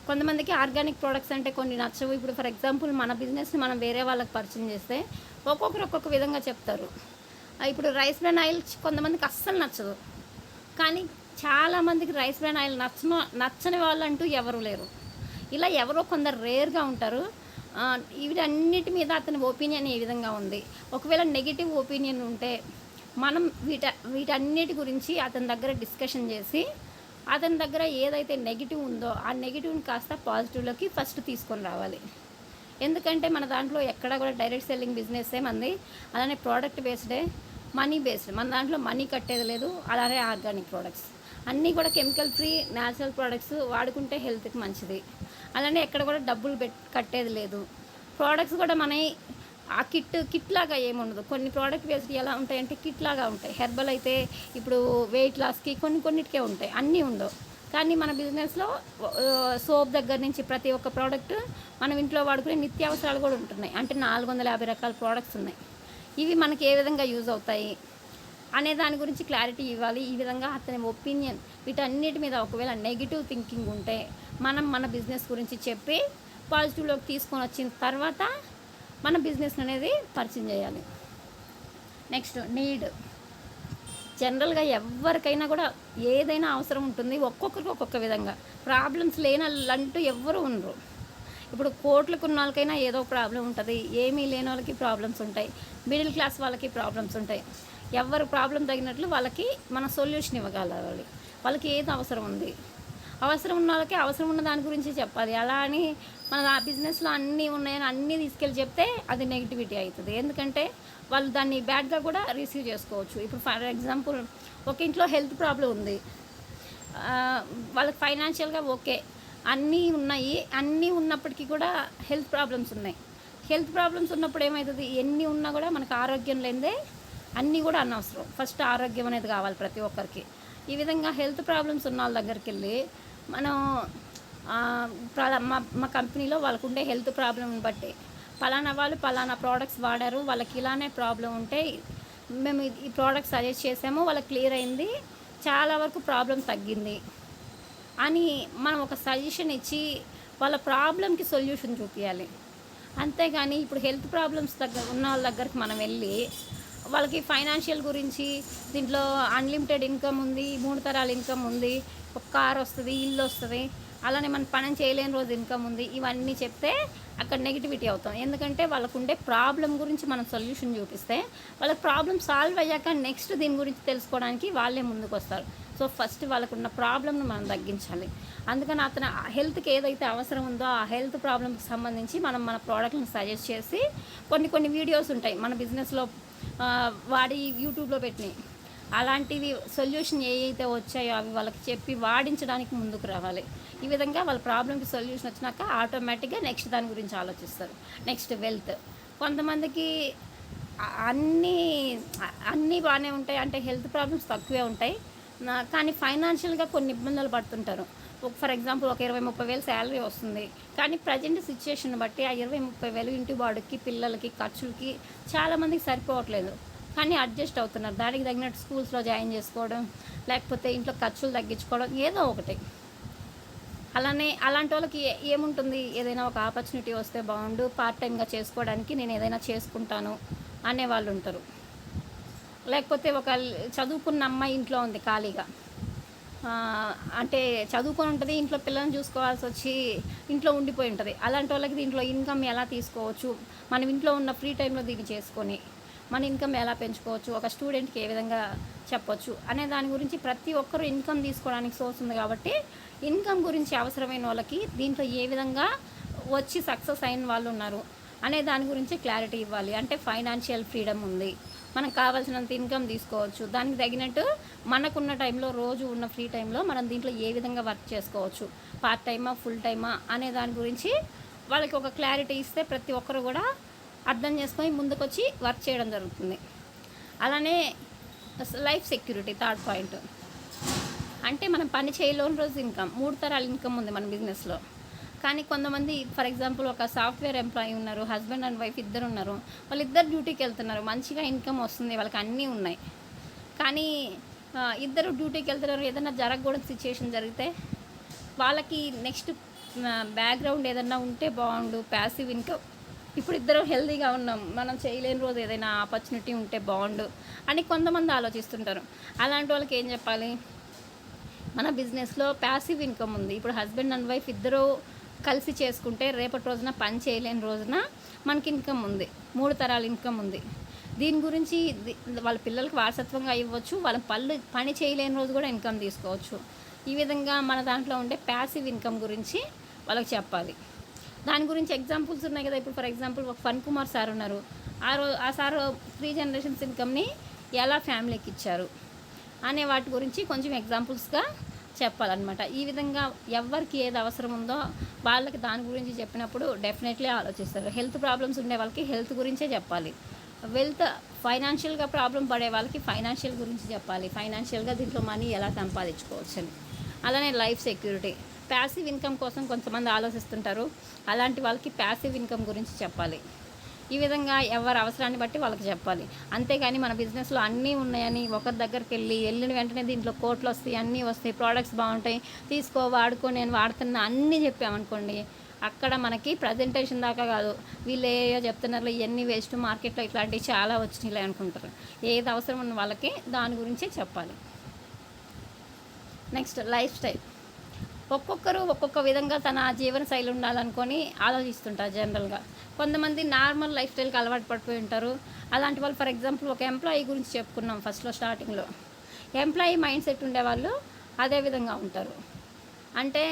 కొంతమందికి ఆర్గానిక్ ప్రోడక్ట్స్ అంటే కొన్ని నచ్చవు. ఇప్పుడు ఫర్ ఎగ్జాంపుల్ మన బిజినెస్ని మనం వేరే వాళ్ళకి పరిచయం చేస్తే ఒక్కొక్కరు ఒక్కొక్క విధంగా చెప్తారు. ఇప్పుడు రైస్ బ్రాన్ ఆయిల్ కొంతమందికి అస్సలు నచ్చదు. కానీ చాలామందికి రైస్ బ్రాన్ ఆయిల్ నచ్చని వాళ్ళు అంటూ ఎవరు లేరు. ఇలా ఎవరో కొందరు రేర్గా ఉంటారు. వీటన్నిటి మీద అతని ఒపీనియన్ ఏ విధంగా ఉంది. ఒకవేళ నెగిటివ్ ఒపీనియన్ ఉంటే మనం వీటన్నిటి గురించి అతని దగ్గర డిస్కషన్ చేసి అతని దగ్గర ఏదైతే నెగిటివ్ ఉందో ఆ నెగిటివ్ని కాస్త పాజిటివ్లోకి ఫస్ట్ తీసుకొని రావాలి. ఎందుకంటే మన దాంట్లో ఎక్కడ కూడా డైరెక్ట్ సెల్లింగ్ బిజినెస్సే మంది. అలానే ప్రోడక్ట్ బేస్డే, మనీ బేస్డ్. మన దాంట్లో మనీ కట్టేది లేదు. అలానే ఆర్గానిక్ ప్రోడక్ట్స్ అన్నీ కూడా కెమికల్ ఫ్రీ న్యాచురల్ ప్రోడక్ట్స్ వాడుకుంటే హెల్త్కి మంచిది. అలానే ఎక్కడ కూడా డబ్బులు కట్టేది లేదు. ప్రోడక్ట్స్ కూడా మన ఆ కిట్ లాగా ఏముండదు. కొన్ని ప్రోడక్ట్ బేస్డ్ ఎలా ఉంటాయంటే కిట్ లాగా ఉంటాయి. హెర్బల్ అయితే ఇప్పుడు వెయిట్ లాస్కి కొన్నిటికే ఉంటాయి, అన్నీ ఉండవు. కానీ మన బిజినెస్లో సోప్ దగ్గర నుంచి ప్రతి ఒక్క ప్రోడక్ట్ మనం ఇంట్లో వాడుకునే నిత్యావసరాలు కూడా ఉంటున్నాయి. అంటే 450 రకాల ప్రోడక్ట్స్ ఉన్నాయి. ఇవి మనకి ఏ విధంగా యూజ్ అవుతాయి అనే దాని గురించి క్లారిటీ ఇవ్వాలి. ఈ విధంగా అతని ఒపీనియన్ వీటన్నిటి మీద ఒకవేళ నెగిటివ్ థింకింగ్ ఉంటే మనం మన బిజినెస్ గురించి చెప్పి పాజిటివ్లోకి తీసుకొని వచ్చిన తర్వాత మన బిజినెస్ అనేది పరిచయం చేయాలి. Next need. జనరల్గా ఎవరికైనా కూడా ఏదైనా అవసరం ఉంటుంది. ఒక్కొక్కరికి ఒక్కొక్క విధంగా. ప్రాబ్లమ్స్ లేని వాళ్ళంటూ ఎవ్వరూ ఉండరు. ఇప్పుడు కోట్లకు ఉన్న వాళ్ళకైనా ఏదో ప్రాబ్లం ఉంటుంది. ఏమీ లేని వాళ్ళకి ప్రాబ్లమ్స్ ఉంటాయి. మిడిల్ క్లాస్ వాళ్ళకి ప్రాబ్లమ్స్ ఉంటాయి. ఎవరు ప్రాబ్లం తగినట్లు వాళ్ళకి మన సొల్యూషన్ ఇవ్వగలగాలి. వాళ్ళకి ఏది అవసరం ఉంది, అవసరం ఉన్న వాళ్ళకి అవసరం ఉన్న దాని గురించి చెప్పాలి. అలా అని మన ఆ బిజినెస్లో అన్నీ ఉన్నాయని అన్నీ తీసుకెళ్ళి చెప్తే అది నెగిటివిటీ అవుతుంది. ఎందుకంటే వాళ్ళు దాన్ని బ్యాడ్గా కూడా రిసీవ్ చేసుకోవచ్చు. ఇప్పుడు ఫర్ ఎగ్జాంపుల్ ఒక ఇంట్లో హెల్త్ ప్రాబ్లం ఉంది, వాళ్ళకి ఫైనాన్షియల్గా ఓకే అన్నీ ఉన్నాయి, అన్నీ ఉన్నప్పటికీ కూడా హెల్త్ ప్రాబ్లమ్స్ ఉన్నాయి. హెల్త్ ప్రాబ్లమ్స్ ఉన్నప్పుడు ఏమవుతుంది, ఎన్ని ఉన్నా కూడా మనకు ఆరోగ్యం లేదే అన్నీ కూడా అనవసరం. ఫస్ట్ ఆరోగ్యం అనేది కావాలి ప్రతి ఒక్కరికి. ఈ విధంగా హెల్త్ ప్రాబ్లమ్స్ ఉన్న వాళ్ళ దగ్గరికి వెళ్ళి మనం మా కంపెనీలో వాళ్ళకు ఉండే హెల్త్ ప్రాబ్లమ్ని బట్టి పలానా వాళ్ళు పలానా ప్రోడక్ట్స్ వాడారు, వాళ్ళకి ఇలానే ప్రాబ్లం ఉంటే మేము ఈ ప్రోడక్ట్స్ సజెస్ట్ చేసాము, వాళ్ళకి క్లియర్ అయింది, చాలా వరకు ప్రాబ్లం తగ్గింది అని మనం ఒక సజెషన్ ఇచ్చి వాళ్ళ ప్రాబ్లంకి సొల్యూషన్ చూపించాలి. అంతేగాని ఇప్పుడు హెల్త్ ప్రాబ్లమ్స్ ఉన్న వాళ్ళ దగ్గరికి మనం వెళ్ళి వాళ్ళకి ఫైనాన్షియల్ గురించి దీంట్లో అన్లిమిటెడ్ ఇన్కమ్ ఉంది, 3 తరాల ఇన్కమ్ ఉంది, ఒక కార్ వస్తుంది, ఇల్లు వస్తుంది అలానే మనం పని చేయలేని రోజు ఇన్కమ్ ఉంది, ఇవన్నీ చెప్తే అక్కడ నెగిటివిటీ అవుతాం. ఎందుకంటే వాళ్ళకు ఉండే ప్రాబ్లం గురించి మనం సొల్యూషన్ చూపిస్తే వాళ్ళకి ప్రాబ్లం సాల్వ్ అయ్యాక నెక్స్ట్ దీని గురించి తెలుసుకోవడానికి వాళ్ళే ముందుకొస్తారు. సో ఫస్ట్ వాళ్ళకున్న ప్రాబ్లమ్ను మనం తగ్గించాలి. అందుకని అతను హెల్త్కి ఏదైతే అవసరం ఉందో ఆ హెల్త్ ప్రాబ్లమ్కి సంబంధించి మనం మన ప్రోడక్ట్ని సజెస్ట్ చేసి కొన్ని వీడియోస్ ఉంటాయి మన బిజినెస్లో వాడి యూట్యూబ్లో పెట్టినాయి, అలాంటివి సొల్యూషన్ ఏవైతే వచ్చాయో అవి వాళ్ళకి చెప్పి వాడించడానికి ముందుకు రావాలి. ఈ విధంగా వాళ్ళ ప్రాబ్లమ్కి సొల్యూషన్ వచ్చినాక ఆటోమేటిక్గా నెక్స్ట్ దాని గురించి ఆలోచిస్తారు. Next wealth. కొంతమందికి అన్నీ అన్నీ బాగానే ఉంటాయి, అంటే హెల్త్ ప్రాబ్లమ్స్ తక్కువే ఉంటాయి, కానీ ఫైనాన్షియల్గా కొన్ని ఇబ్బందులు పడుతుంటారు. ఫర్ ఎగ్జాంపుల్ ఒక 20-30 వేలు శాలరీ వస్తుంది, కానీ ప్రజెంట్ సిచ్యుయేషన్ బట్టి ఆ 20-30 వేలు ఇంటి వాడికి, పిల్లలకి, ఖర్చులకి చాలామందికి సరిపోవట్లేదు, కానీ అడ్జస్ట్ అవుతున్నారు. దానికి తగినట్టు స్కూల్స్లో జాయిన్ చేసుకోవడం, లేకపోతే ఇంట్లో ఖర్చులు తగ్గించుకోవడం, ఏదో ఒకటి. అలానే అలాంటి వాళ్ళకి ఏముంటుంది, ఏదైనా ఒక ఆపర్చునిటీ వస్తే బాగుండు, పార్ట్ టైంగా చేసుకోవడానికి నేను ఏదైనా చేసుకుంటాను అనేవాళ్ళు ఉంటారు. లేకపోతే ఒక చదువుకున్న అమ్మాయి ఇంట్లో ఉంది ఖాళీగా, అంటే చదువుకొని ఉంటుంది, ఇంట్లో పిల్లల్ని చూసుకోవాల్సి వచ్చి ఇంట్లో ఉండిపోయి ఉంటుంది. అలాంటి వాళ్ళకి దీంట్లో ఇన్కమ్ ఎలా తీసుకోవచ్చు, మనం ఇంట్లో ఉన్న ఫ్రీ టైంలో దీన్ని చేసుకొని మన ఇన్కమ్ ఎలా పెంచుకోవచ్చు, ఒక స్టూడెంట్కి ఏ విధంగా చెప్పొచ్చు అనే దాని గురించి ప్రతి ఒక్కరూ ఇన్కమ్ తీసుకోవడానికి సోర్స్ ఉంది కాబట్టి ఇన్కమ్ గురించి అవసరమైన వాళ్ళకి దీంట్లో ఏ విధంగా వచ్చి సక్సెస్ అయిన వాళ్ళు ఉన్నారు అనే దాని గురించి క్లారిటీ ఇవ్వాలి. అంటే ఫైనాన్షియల్ ఫ్రీడమ్ ఉంది, మనకు కావాల్సినంత ఇన్కమ్ తీసుకోవచ్చు, దానికి తగినట్టు మనకున్న టైంలో రోజు ఉన్న ఫ్రీ టైంలో మనం దీంట్లో ఏ విధంగా వర్క్ చేసుకోవచ్చు, పార్ట్ టైమా ఫుల్ టైమా అనే దాని గురించి వాళ్ళకి ఒక క్లారిటీ ఇస్తే ప్రతి ఒక్కరు కూడా అర్థం చేసుకొని ముందుకొచ్చి వర్క్ చేయడం జరుగుతుంది. అలానే లైఫ్ సెక్యూరిటీ థర్డ్ పాయింట్. అంటే మనం పని చేయలేని రోజు ఇన్కమ్, 3 తరాల ఇన్కమ్ ఉంది మన బిజినెస్లో. కానీ కొంతమంది ఫర్ ఎగ్జాంపుల్ ఒక సాఫ్ట్వేర్ ఎంప్లాయీ ఉన్నారు, హస్బెండ్ అండ్ వైఫ్ ఇద్దరు ఉన్నారు, వాళ్ళిద్దరు డ్యూటీకి వెళ్తున్నారు, మంచిగా ఇన్కమ్ వస్తుంది, వాళ్ళకి అన్నీ ఉన్నాయి, కానీ ఇద్దరు డ్యూటీకి వెళ్తున్నారు, ఏదైనా జరగకూడని సిచ్యుయేషన్ జరిగితే వాళ్ళకి నెక్స్ట్ బ్యాక్గ్రౌండ్ ఏదన్నా ఉంటే బాగుండు, ప్యాసివ్ ఇన్కమ్. ఇప్పుడు ఇద్దరు హెల్తీగా ఉన్నాం, మనం చేయలేని రోజు ఏదైనా ఆపర్చునిటీ ఉంటే బాగుండు అని కొంతమంది ఆలోచిస్తుంటారు. అలాంటి వాళ్ళకి ఏం చెప్పాలి, మన బిజినెస్లో ప్యాసివ్ ఇన్కమ్ ఉంది, ఇప్పుడు హస్బెండ్ అండ్ వైఫ్ ఇద్దరు కలిసి చేసుకుంటే రేపటి రోజున పని చేయలేని రోజున మనకి ఇన్కమ్ ఉంది, 3 తరాల ఇన్కమ్ ఉంది. దీని గురించి వాళ్ళ పిల్లలకి వారసత్వంగా ఇవ్వచ్చు, వాళ్ళ పని చేయలేని రోజు కూడా ఇన్కమ్ తీసుకోవచ్చు. ఈ విధంగా మన దాంట్లో ఉండే ప్యాసివ్ ఇన్కమ్ గురించి వాళ్ళకి చెప్పాలి. దాని గురించి ఎగ్జాంపుల్స్ ఉన్నాయి కదా. ఇప్పుడు ఫర్ ఎగ్జాంపుల్ ఒక ఫన్ కుమార్ సార్ ఉన్నారు, ఆ సార్ 3 జనరేషన్స్ ఇన్కమ్ని ఎలా ఫ్యామిలీకి ఇచ్చారు అనే వాటి గురించి కొంచెం ఎగ్జాంపుల్స్గా చెప్పాలన్నమాట. ఈ విధంగా ఎవరికి ఏది అవసరం ఉందో వాళ్ళకి దాని గురించి చెప్పినప్పుడు డెఫినెట్లీ ఆలోచిస్తారు. హెల్త్ ప్రాబ్లమ్స్ ఉండే వాళ్ళకి హెల్త్ గురించే చెప్పాలి, ఫైనాన్షియల్గా ప్రాబ్లం పడే వాళ్ళకి ఫైనాన్షియల్ గురించి చెప్పాలి, ఫైనాన్షియల్గా దీంట్లో మనీ ఎలా సంపాదించుకోవచ్చు అని. అలానే లైఫ్ సెక్యూరిటీ, ప్యాసివ్ ఇన్కమ్ కోసం కొంతమంది ఆలోచిస్తుంటారు, అలాంటి వాళ్ళకి ప్యాసివ్ ఇన్కమ్ గురించి చెప్పాలి. ఈ విధంగా ఎవరి అవసరాన్ని బట్టి వాళ్ళకి చెప్పాలి. అంతేగాని మన బిజినెస్లో అన్నీ ఉన్నాయని ఒకరి దగ్గరికి వెళ్ళిన వెంటనే దీంట్లో కోట్లు వస్తాయి, అన్నీ వస్తాయి, ప్రోడక్ట్స్ బాగుంటాయి, తీసుకో వాడుకో, నేను వాడుతున్నా అన్నీ చెప్పామనుకోండి, అక్కడ మనకి ప్రజెంటేషన్ దాకా కాదు, వీళ్ళు ఏయో చెప్తున్నారు, ఇవన్నీ వేస్ట్, మార్కెట్లో ఇట్లాంటివి చాలా వచ్చినాయి అనుకుంటారు. ఏది అవసరం ఉన్న వాళ్ళకి దాని గురించే చెప్పాలి. Next life style. ఒక్కొక్కరు ఒక్కొక్క విధంగా తన జీవన శైలి ఉండాలనుకొని ఆలోచిస్తుంటారు జనరల్గా. కొంతమంది నార్మల్ లైఫ్ స్టైల్కి అలవాటు పడిపోయి ఉంటారు. అలాంటి వాళ్ళు ఫర్ ఎగ్జాంపుల్ ఒక ఎంప్లాయీ గురించి చెప్పుకున్నాం ఫస్ట్లో స్టార్టింగ్లో. ఎంప్లాయీ మైండ్ సెట్ ఉండేవాళ్ళు అదే విధంగా ఉంటారు. అంటే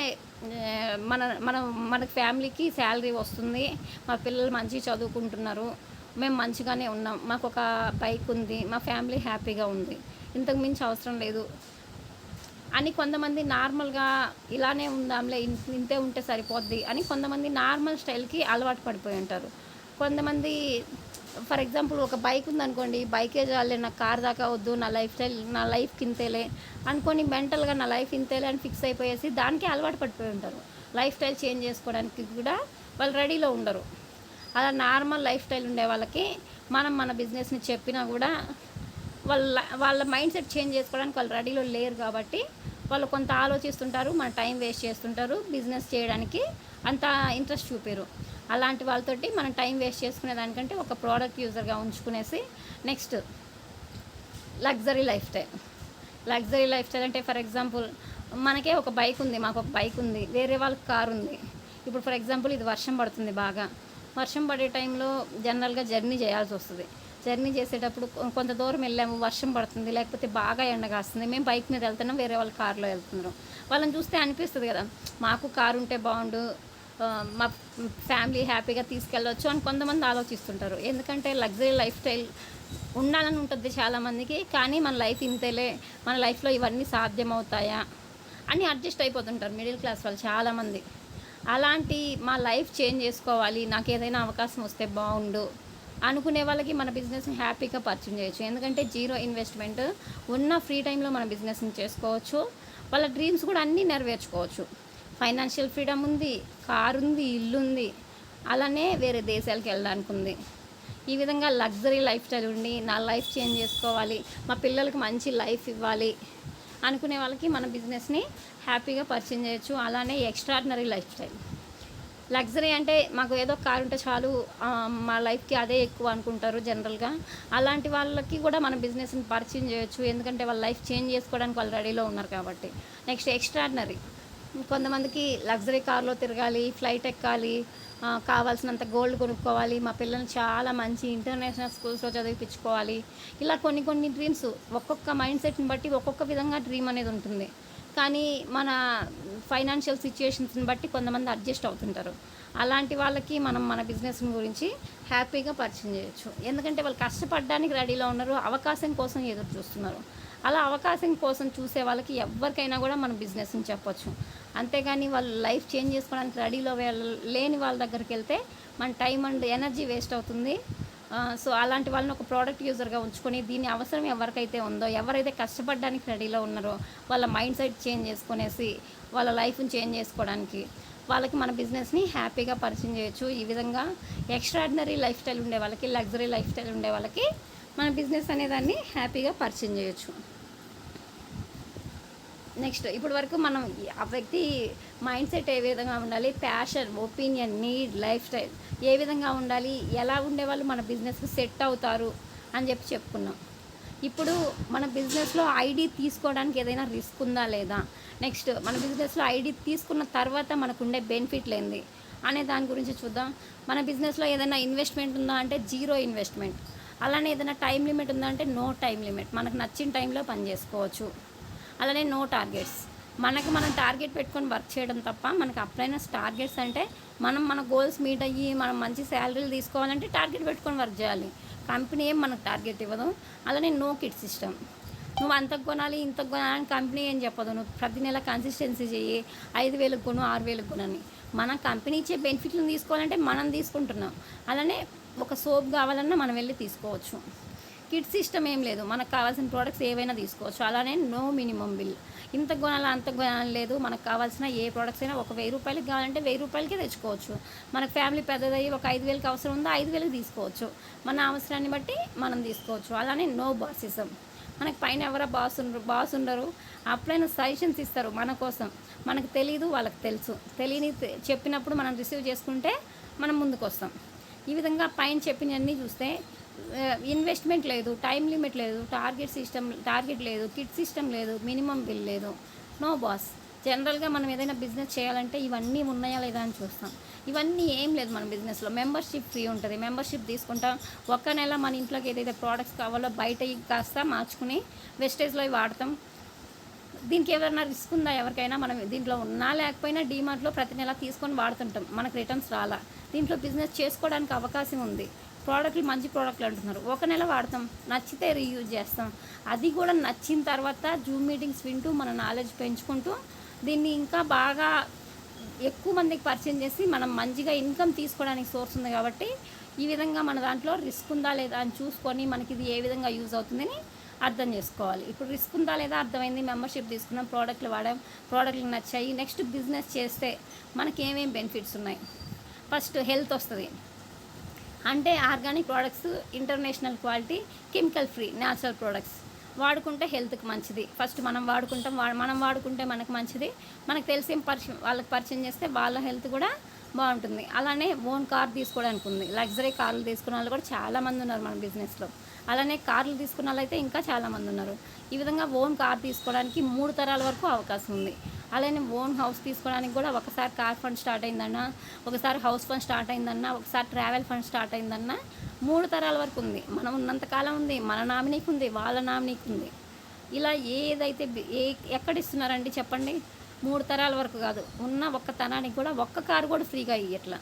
మనకి ఫ్యామిలీకి శాలరీ వస్తుంది, మా పిల్లలు మంచిగా చదువుకుంటున్నారు, మేము మంచిగానే ఉన్నాం, మాకు ఒక బైక్ ఉంది, మా ఫ్యామిలీ హ్యాపీగా ఉంది, ఇంతకు మించి అవసరం లేదు అని కొంతమంది నార్మల్గా ఇలానే ఉందాంలే, ఇంతే ఉంటే సరిపోద్ది అని కొంతమంది నార్మల్ స్టైల్కి అలవాటు పడిపోయి ఉంటారు. కొంతమంది ఫర్ ఎగ్జాంపుల్ ఒక బైక్ ఉందనుకోండి, బైకే చాలే, నాకు కార్ దాకా వద్దు, నా లైఫ్ స్టైల్ నా లైఫ్కి ఇంతేలే అనుకొని మెంటల్గా నా లైఫ్ ఇంతేలే అని ఫిక్స్ అయిపోయేసి దానికి అలవాటు పడిపోయి ఉంటారు. లైఫ్ స్టైల్ చేంజ్ చేసుకోవడానికి కూడా వాళ్ళు రెడీలో ఉండరు. అలా నార్మల్ లైఫ్ స్టైల్ ఉండే వాళ్ళకి మనం మన బిజినెస్ని చెప్పినా కూడా వాళ్ళ మైండ్ సెట్ చేంజ్ చేసుకోవడానికి వాళ్ళు రెడీలో లేరు కాబట్టి వాళ్ళు కొంత ఆలోచిస్తుంటారు, మన టైం వేస్ట్ చేస్తుంటారు, బిజినెస్ చేయడానికి అంత ఇంట్రెస్ట్ చూపారు. అలాంటి వాళ్ళతోటి మనం టైం వేస్ట్ చేసుకునే దానికంటే ఒక ప్రోడక్ట్ యూజర్గా ఉంచుకునేసి next luxury lifestyle. Luxury lifestyle అంటే ఫర్ ఎగ్జాంపుల్ మనకే ఒక బైక్ ఉంది, మాకు ఒక బైక్ ఉంది, వేరే వాళ్ళకి కారు ఉంది. ఇప్పుడు ఫర్ ఎగ్జాంపుల్ ఇది వర్షం పడుతుంది బాగా. వర్షం పడే టైంలో జనరల్గా జర్నీ చేయాల్సి వస్తుంది. జర్నీ చేసేటప్పుడు కొంత దూరం వెళ్ళాము, వర్షం పడుతుంది, లేకపోతే బాగా ఎండ కాస్తుంది, మేము బైక్ మీద వెళ్తున్నాం, వేరే వాళ్ళు కారులో వెళ్తున్నారు. వాళ్ళని చూస్తే అనిపిస్తుంది కదా, మాకు కారు ఉంటే బాగుండు, మా ఫ్యామిలీ హ్యాపీగా తీసుకెళ్ళవచ్చు అని కొంతమంది ఆలోచిస్తుంటారు. ఎందుకంటే లగ్జరీ లైఫ్ స్టైల్ ఉండాలని ఉంటుంది చాలామందికి. కానీ మన లైఫ్ ఇంతేలే, మన లైఫ్లో ఇవన్నీ సాధ్యమవుతాయా అని అడ్జస్ట్ అయిపోతుంటారు మిడిల్ క్లాస్ వాళ్ళు చాలామంది. అలాంటి మా లైఫ్ చేంజ్ చేసుకోవాలి, నాకు ఏదైనా అవకాశం వస్తే బాగుండు అనుకునే వాళ్ళకి మన బిజినెస్ని హ్యాపీగా పరిచయం చేయొచ్చు. ఎందుకంటే జీరో ఇన్వెస్ట్మెంట్, ఉన్న ఫ్రీ టైంలో మన బిజినెస్ని చేసుకోవచ్చు, వాళ్ళ డ్రీమ్స్ కూడా అన్నీ నెరవేర్చుకోవచ్చు. ఫైనాన్షియల్ ఫ్రీడమ్ ఉంది, కారు ఉంది, ఇల్లు ఉంది, అలానే వేరే దేశాలకు వెళ్ళడానికి ఉంది. ఈ విధంగా లగ్జరీ లైఫ్ స్టైల్ ఉండి నా లైఫ్ చేంజ్ చేసుకోవాలి, మా పిల్లలకి మంచి లైఫ్ ఇవ్వాలి అనుకునే వాళ్ళకి మన బిజినెస్ని హ్యాపీగా పరిచయం చేయొచ్చు. అలానే ఎక్స్ట్రాడినరీ లైఫ్ స్టైల్. లగ్జరీ అంటే మాకు ఏదో కారు ఉంటే చాలు, మా లైఫ్కి అదే ఎక్కువ అనుకుంటారు జనరల్గా. అలాంటి వాళ్ళకి కూడా మన బిజినెస్ని పరిచయం చేయొచ్చు, ఎందుకంటే వాళ్ళ లైఫ్ చేంజ్ చేసుకోవడానికి వాళ్ళు రెడీలో ఉన్నారు కాబట్టి. Next extraordinary. కొంతమందికి లగ్జరీ కార్లో తిరగాలి, ఫ్లైట్ ఎక్కాలి, కావాల్సినంత గోల్డ్ కొనుక్కోవాలి, మా పిల్లల్ని చాలా మంచి ఇంటర్నేషనల్ స్కూల్స్లో చదివించుకోవాలి. ఇలా కొన్ని కొన్ని డ్రీమ్స్, ఒక్కొక్క మైండ్ సెట్ని బట్టి ఒక్కొక్క విధంగా డ్రీమ్ అనేది ఉంటుంది. కానీ మన ఫైనాన్షియల్ సిచ్యుయేషన్స్ని బట్టి కొంతమంది అడ్జస్ట్ అవుతుంటారు. అలాంటి వాళ్ళకి మనం మన బిజినెస్ గురించి హ్యాపీగా పరిచయం చేయొచ్చు. ఎందుకంటే వాళ్ళు కష్టపడడానికి రెడీలో ఉన్నారు, అవకాశం కోసం ఎదురు చూస్తున్నారు. అలా అవకాశం కోసం చూసే వాళ్ళకి ఎవరికైనా కూడా మన బిజినెస్ని చెప్పొచ్చు. అంతేగాని వాళ్ళు లైఫ్ చేంజ్ చేసుకోవడానికి రెడీలో లేని వాళ్ళ దగ్గరికి వెళ్తే మన టైం అండ్ ఎనర్జీ వేస్ట్ అవుతుంది. సో అలాంటి వాళ్ళని ఒక ప్రోడక్ట్ యూజర్గా ఉంచుకొని దీని అవసరం ఎవరికైతే ఉందో, ఎవరైతే కష్టపడడానికి రెడీలో ఉన్నారో వాళ్ళ మైండ్ సెట్ చేంజ్ చేసుకునేసి వాళ్ళ లైఫ్ని చేంజ్ చేసుకోవడానికి వాళ్ళకి మన బిజినెస్ని హ్యాపీగా పరిచయం చేయొచ్చు. ఈ విధంగా ఎక్స్ట్రాడినరీ లైఫ్ స్టైల్ ఉండే వాళ్ళకి, లగ్జరీ లైఫ్ స్టైల్ ఉండే వాళ్ళకి మన బిజినెస్ అనేదాన్ని హ్యాపీగా పరిచయం చేయొచ్చు. నెక్స్ట్ ఇప్పటి వరకు మనం ఆ వ్యక్తి మైండ్ సెట్ ఏ విధంగా ఉండాలి, passion, opinion, need, lifestyle ఏ విధంగా ఉండాలి, ఎలా ఉండేవాళ్ళు మన బిజినెస్కి సెట్ అవుతారు అని చెప్పుకున్నాం. ఇప్పుడు మన బిజినెస్లో ఐడి తీసుకోవడానికి ఏదైనా రిస్క్ ఉందా లేదా, నెక్స్ట్ మన బిజినెస్లో ఐడి తీసుకున్న తర్వాత మనకు ఉండే బెనిఫిట్లు ఏంది అనే దాని గురించి చూద్దాం. మన బిజినెస్లో ఏదైనా ఇన్వెస్ట్మెంట్ ఉందా అంటే జీరో ఇన్వెస్ట్మెంట్. అలానే ఏదైనా టైం లిమిట్ ఉందా అంటే నో టైం లిమిట్, మనకు నచ్చిన టైంలో పని చేసుకోవచ్చు. అలానే నో టార్గెట్స్, మనం టార్గెట్ పెట్టుకొని వర్క్ చేయడం తప్ప మనకు అప్లైన టార్గెట్స్ అంటే మన గోల్స్ మీట్ అయ్యి మనం మంచి శాలరీలు తీసుకోవాలంటే టార్గెట్ పెట్టుకొని వర్క్ చేయాలి. కంపెనీ ఏం మనకు టార్గెట్ ఇవ్వదు. అలానే నో కిట్ సిస్టమ్, నువ్వు అంతకు కొనాలి ఇంతకు కొనాలని కంపెనీ ఏం చెప్పదు. నువ్వు ప్రతి నెల కన్సిస్టెన్సీ చెయ్యి, 5,000 కొను, 6,000 కొనని. మన కంపెనీ ఇచ్చే బెనిఫిట్లను తీసుకోవాలంటే మనం తీసుకుంటున్నాం. అలానే ఒక సోప్ కావాలన్నా మనం వెళ్ళి తీసుకోవచ్చు. కిట్ సిస్టమ్ ఏం లేదు, మనకు కావాల్సిన ప్రోడక్ట్స్ ఏవైనా తీసుకోవచ్చు. అలానే నో మినిమం బిల్, ఇంత కొనాలి అంత కొనాలి లేదు. మనకు కావాల్సిన ఏ ప్రోడక్ట్స్ అయినా ఒక 1,000 రూపాయలకి కావాలంటే 1,000 రూపాయలకే తెచ్చుకోవచ్చు. మనకు ఫ్యామిలీ పెద్దదయ్యి ఒక 5,000కి అవసరం ఉందో 5,000కి తీసుకోవచ్చు. మన అవసరాన్ని బట్టి మనం తీసుకోవచ్చు. అలానే నో బాసిజం, మనకు పైన ఎవరో బాస్ ఉండరు, అప్పుడైనా సజెషన్స్ ఇస్తారు మన కోసం. మనకు తెలీదు, వాళ్ళకి తెలుసు. చెప్పినప్పుడు మనం రిసీవ్ చేసుకుంటే మనం ముందుకు వస్తాం. ఈ విధంగా పైన చెప్పినవన్నీ చూస్తే ఇన్వెస్ట్మెంట్ లేదు, టైం లిమిట్ లేదు, టార్గెట్ లేదు, కిట్ సిస్టమ్ లేదు, మినిమం బిల్ లేదు, నో బాస్. జనరల్గా మనం ఏదైనా బిజినెస్ చేయాలంటే ఇవన్నీ ఉన్నాయా లేదా అని చూస్తాం. ఇవన్నీ ఏం లేదు మన బిజినెస్లో. మెంబర్షిప్ ఫ్రీ ఉంటుంది, మెంబర్షిప్ తీసుకుంటాం. ఒక్క నెల మన ఇంట్లోకి ఏదైతే ప్రోడక్ట్స్ కావాలో బయట కాస్త మార్చుకుని వెస్టేజ్లో వాడతాం. దీనికి ఎవరైనా రిస్క్ ఉందా ఎవరికైనా? మనం దీంట్లో ఉన్నా లేకపోయినా డీమార్ట్లో ప్రతి నెల తీసుకొని వాడుతుంటాం, మనకు రిటర్న్స్ రాలా. దీంట్లో బిజినెస్ చేసుకోవడానికి అవకాశం ఉంది. ప్రోడక్ట్లు మంచి ప్రోడక్ట్లు అంటున్నారు, ఒక నెల వాడతాం, నచ్చితే రీయూజ్ చేస్తాం. అది కూడా నచ్చిన తర్వాత జూమ్ మీటింగ్స్ వింటూ మన నాలెడ్జ్ పెంచుకుంటూ దీన్ని ఇంకా బాగా ఎక్కువ మందికి పరిచయం చేసి మనం మంచిగా ఇన్కమ్ తీసుకోవడానికి సోర్స్ ఉంది. కాబట్టి ఈ విధంగా మన దాంట్లో రిస్క్ ఉందా లేదా అని చూసుకొని మనకి ఇది ఏ విధంగా యూజ్ అవుతుందని అర్థం చేసుకోవాలి. ఇప్పుడు రిస్క్ ఉందా లేదా అర్థమైంది, మెంబర్షిప్ తీసుకున్నాం, ప్రోడక్ట్లు వాడాం, ప్రోడక్ట్లు నచ్చాయి. నెక్స్ట్ బిజినెస్ చేస్తే మనకి ఏమేమి బెనిఫిట్స్ ఉన్నాయి. ఫస్ట్ హెల్త్ వస్తుంది, అంటే organic products, international quality, chemical free, natural products వాడుకుంటే హెల్త్కి మంచిది. ఫస్ట్ మనం వాడుకుంటాం, మనం వాడుకుంటే మనకు మంచిది. మనకు తెలిసి వాళ్ళకి పరిచయం చేస్తే వాళ్ళ హెల్త్ కూడా బాగుంటుంది. అలానే ఓన్ కార్ తీసుకోవడానికి ఉంది, లగ్జరీ కార్లు తీసుకునే వాళ్ళు కూడా చాలామంది ఉన్నారు మన బిజినెస్లో. అలానే కార్లు తీసుకున్న వాళ్ళైతే ఇంకా చాలామంది ఉన్నారు. ఈ విధంగా ఓన్ కార్ తీసుకోవడానికి 3 తరాల వరకు అవకాశం ఉంది. అలానే ఓన్ హౌస్ తీసుకోవడానికి కూడా ఒకసారి కార్ ఫండ్ స్టార్ట్ అయిందన్నా, ఒకసారి హౌస్ ఫండ్ స్టార్ట్ అయిందన్నా, ఒకసారి ట్రావెల్ ఫండ్ స్టార్ట్ అయిందన్నా 3 తరాల వరకు ఉంది. మనం ఉన్నంతకాలం ఉంది, మన నామినీకి ఉంది, వాళ్ళ నామినీకి ఉంది. ఇలా ఏదైతే ఎక్కడిస్తున్నారండి చెప్పండి? 3 తరాల వరకు కాదు, ఉన్న ఒక్క తరానికి కూడా ఒక్క కారు కూడా ఫ్రీగా ఇయ్యట్లా.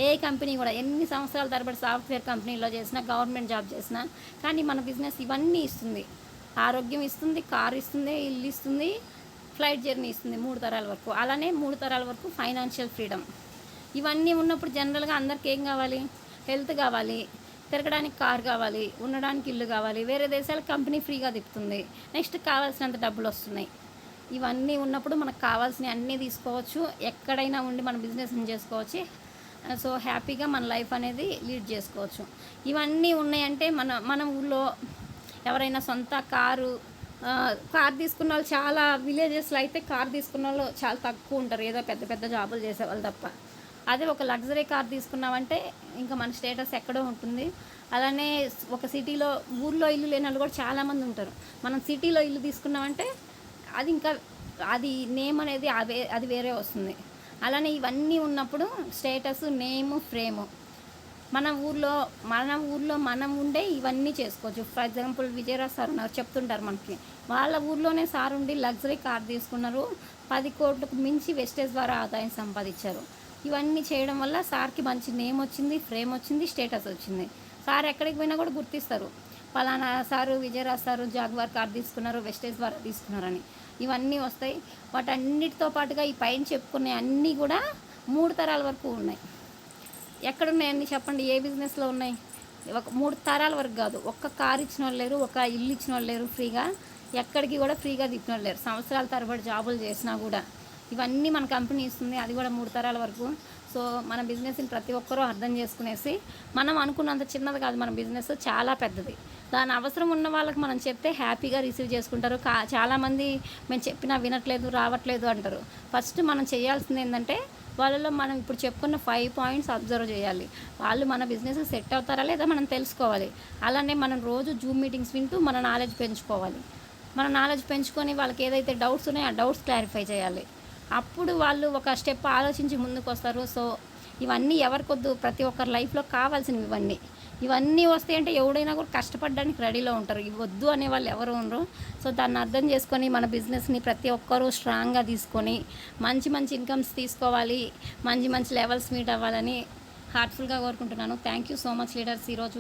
ఏ కంపెనీ కూడా ఎన్ని సంవత్సరాల తరబడి సాఫ్ట్వేర్ కంపెనీలో చేసినా, గవర్నమెంట్ జాబ్ చేసినా కానీ మన బిజినెస్ ఇవన్నీ ఇస్తుంది. ఆరోగ్యం ఇస్తుంది, కారు ఇస్తుంది, ఇల్లు ఇస్తుంది, ఫ్లైట్ జర్నీ ఇస్తుంది 3 తరాల వరకు. అలానే 3 తరాల వరకు ఫైనాన్షియల్ ఫ్రీడమ్. ఇవన్నీ ఉన్నప్పుడు జనరల్గా అందరికి ఏం కావాలి? హెల్త్ కావాలి, తిరగడానికి కార్ కావాలి, ఉండడానికి ఇల్లు కావాలి, వేరే దేశాలకు కంపెనీ ఫ్రీగా తిప్పుతుంది, నెక్స్ట్ కావాల్సినంత డబ్బులు వస్తున్నాయి. ఇవన్నీ ఉన్నప్పుడు మనకు కావాల్సినవి అన్నీ తీసుకోవచ్చు, ఎక్కడైనా ఉండి మన బిజినెస్ని చేసుకోవచ్చు. సో హ్యాపీగా మన లైఫ్ అనేది లీడ్ చేసుకోవచ్చు. ఇవన్నీ ఉన్నాయంటే మన ఊళ్ళో ఎవరైనా సొంత కారు తీసుకున్న వాళ్ళు చాలా విలేజెస్లో అయితే కారు తీసుకున్న వాళ్ళు చాలా తక్కువ ఉంటారు, ఏదో పెద్ద పెద్ద జాబులు చేసేవాళ్ళు తప్ప. అదే ఒక లగ్జరీ కార్ తీసుకున్నామంటే ఇంకా మన స్టేటస్ ఎక్కడో ఉంటుంది. అలానే ఒక సిటీలో ఊర్లో ఇల్లు లేని వాళ్ళు కూడా చాలామంది ఉంటారు. మనం సిటీలో ఇల్లు తీసుకున్నామంటే అది నేమ్ అనేది అది వేరే వస్తుంది. అలానే ఇవన్నీ ఉన్నప్పుడు స్టేటస్, నేము, ఫ్రేము మన ఊర్లో మనం ఉండే ఇవన్నీ చేసుకోవచ్చు. ఫర్ ఎగ్జాంపుల్ విజయరాజ్ సార్ ఉన్నారు, చెప్తుంటారు మనకి. వాళ్ళ ఊర్లోనే సార్ ఉండి లగ్జరీ కార్ తీసుకున్నారు, 10 కోట్లకు మించి వెస్టేజ్ ద్వారా ఆదాయం సంపాదించారు. ఇవన్నీ చేయడం వల్ల సార్కి మంచి నేమ్ వచ్చింది, ఫ్రేమ్ వచ్చింది, స్టేటస్ వచ్చింది. సార్ ఎక్కడికి పోయినా కూడా గుర్తిస్తారు, పలానా sir Vijayaraj sir jaguar car తీసుకున్నారు, వెస్టేజ్ ద్వారా తీసుకున్నారని. ఇవన్నీ వస్తాయి. వాటన్నిటితో పాటుగా ఈ పైన చెప్పుకునే అన్నీ కూడా 3 తరాల వరకు ఉన్నాయి. ఎక్కడున్నాయండి చెప్పండి? ఏ బిజినెస్లో ఉన్నాయి? ఒక 3 తరాల వరకు కాదు. ఒక్క కారు ఇచ్చిన వాళ్ళు లేరు, ఒక ఇల్లు ఇచ్చిన వాళ్ళు లేరు ఫ్రీగా, ఎక్కడికి కూడా ఫ్రీగా తిప్పిన వాళ్ళు లేరు. సంవత్సరాల తరబడి జాబులు చేసినా కూడా ఇవన్నీ మన కంపెనీ ఇస్తుంది, అది కూడా 3 తరాల వరకు. సో మన బిజినెస్ని ప్రతి ఒక్కరూ అర్థం చేసుకునేసి, మనం అనుకున్నంత చిన్నది కాదు మన బిజినెస్, చాలా పెద్దది. దాని అవసరం ఉన్న వాళ్ళకి మనం చెప్తే హ్యాపీగా రిసీవ్ చేసుకుంటారు. చాలామంది మేము చెప్పినా వినట్లేదు, రావట్లేదు అంటారు. ఫస్ట్ మనం చేయాల్సింది ఏంటంటే వాళ్ళలో మనం ఇప్పుడు చెప్పుకున్న 5 పాయింట్స్ అబ్జర్వ్ చేయాలి. వాళ్ళు మన బిజినెస్ సెట్ అవుతారా లేదా మనం తెలుసుకోవాలి. అలానే మనం రోజు జూమ్ మీటింగ్స్ వింటూ మన నాలెడ్జ్ పెంచుకోవాలి. మన నాలెడ్జ్ పెంచుకొని వాళ్ళకి ఏదైతే డౌట్స్ ఉన్నాయో ఆ డౌట్స్ క్లారిఫై చేయాలి. అప్పుడు వాళ్ళు ఒక స్టెప్ ఆలోచించి ముందుకు వస్తారు. సో ఇవన్నీ ఎవరికొద్దు, ప్రతి ఒక్కరి లైఫ్లో కావాల్సినవి ఇవన్నీ వస్తాయి అంటే ఎవడైనా కూడా కష్టపడడానికి రెడీలో ఉంటారు. ఇవి వద్దు అనే వాళ్ళు ఎవరు ఉండరు. సో దాన్ని అర్థం చేసుకొని మన బిజినెస్ని ప్రతి ఒక్కరూ స్ట్రాంగ్గా తీసుకొని మంచి మంచి ఇన్కమ్స్ తీసుకోవాలి, మంచి మంచి లెవెల్స్ మీట్ అవ్వాలని హార్ట్ఫుల్గా కోరుకుంటున్నాను. Thank you so much leaders. ఈరోజు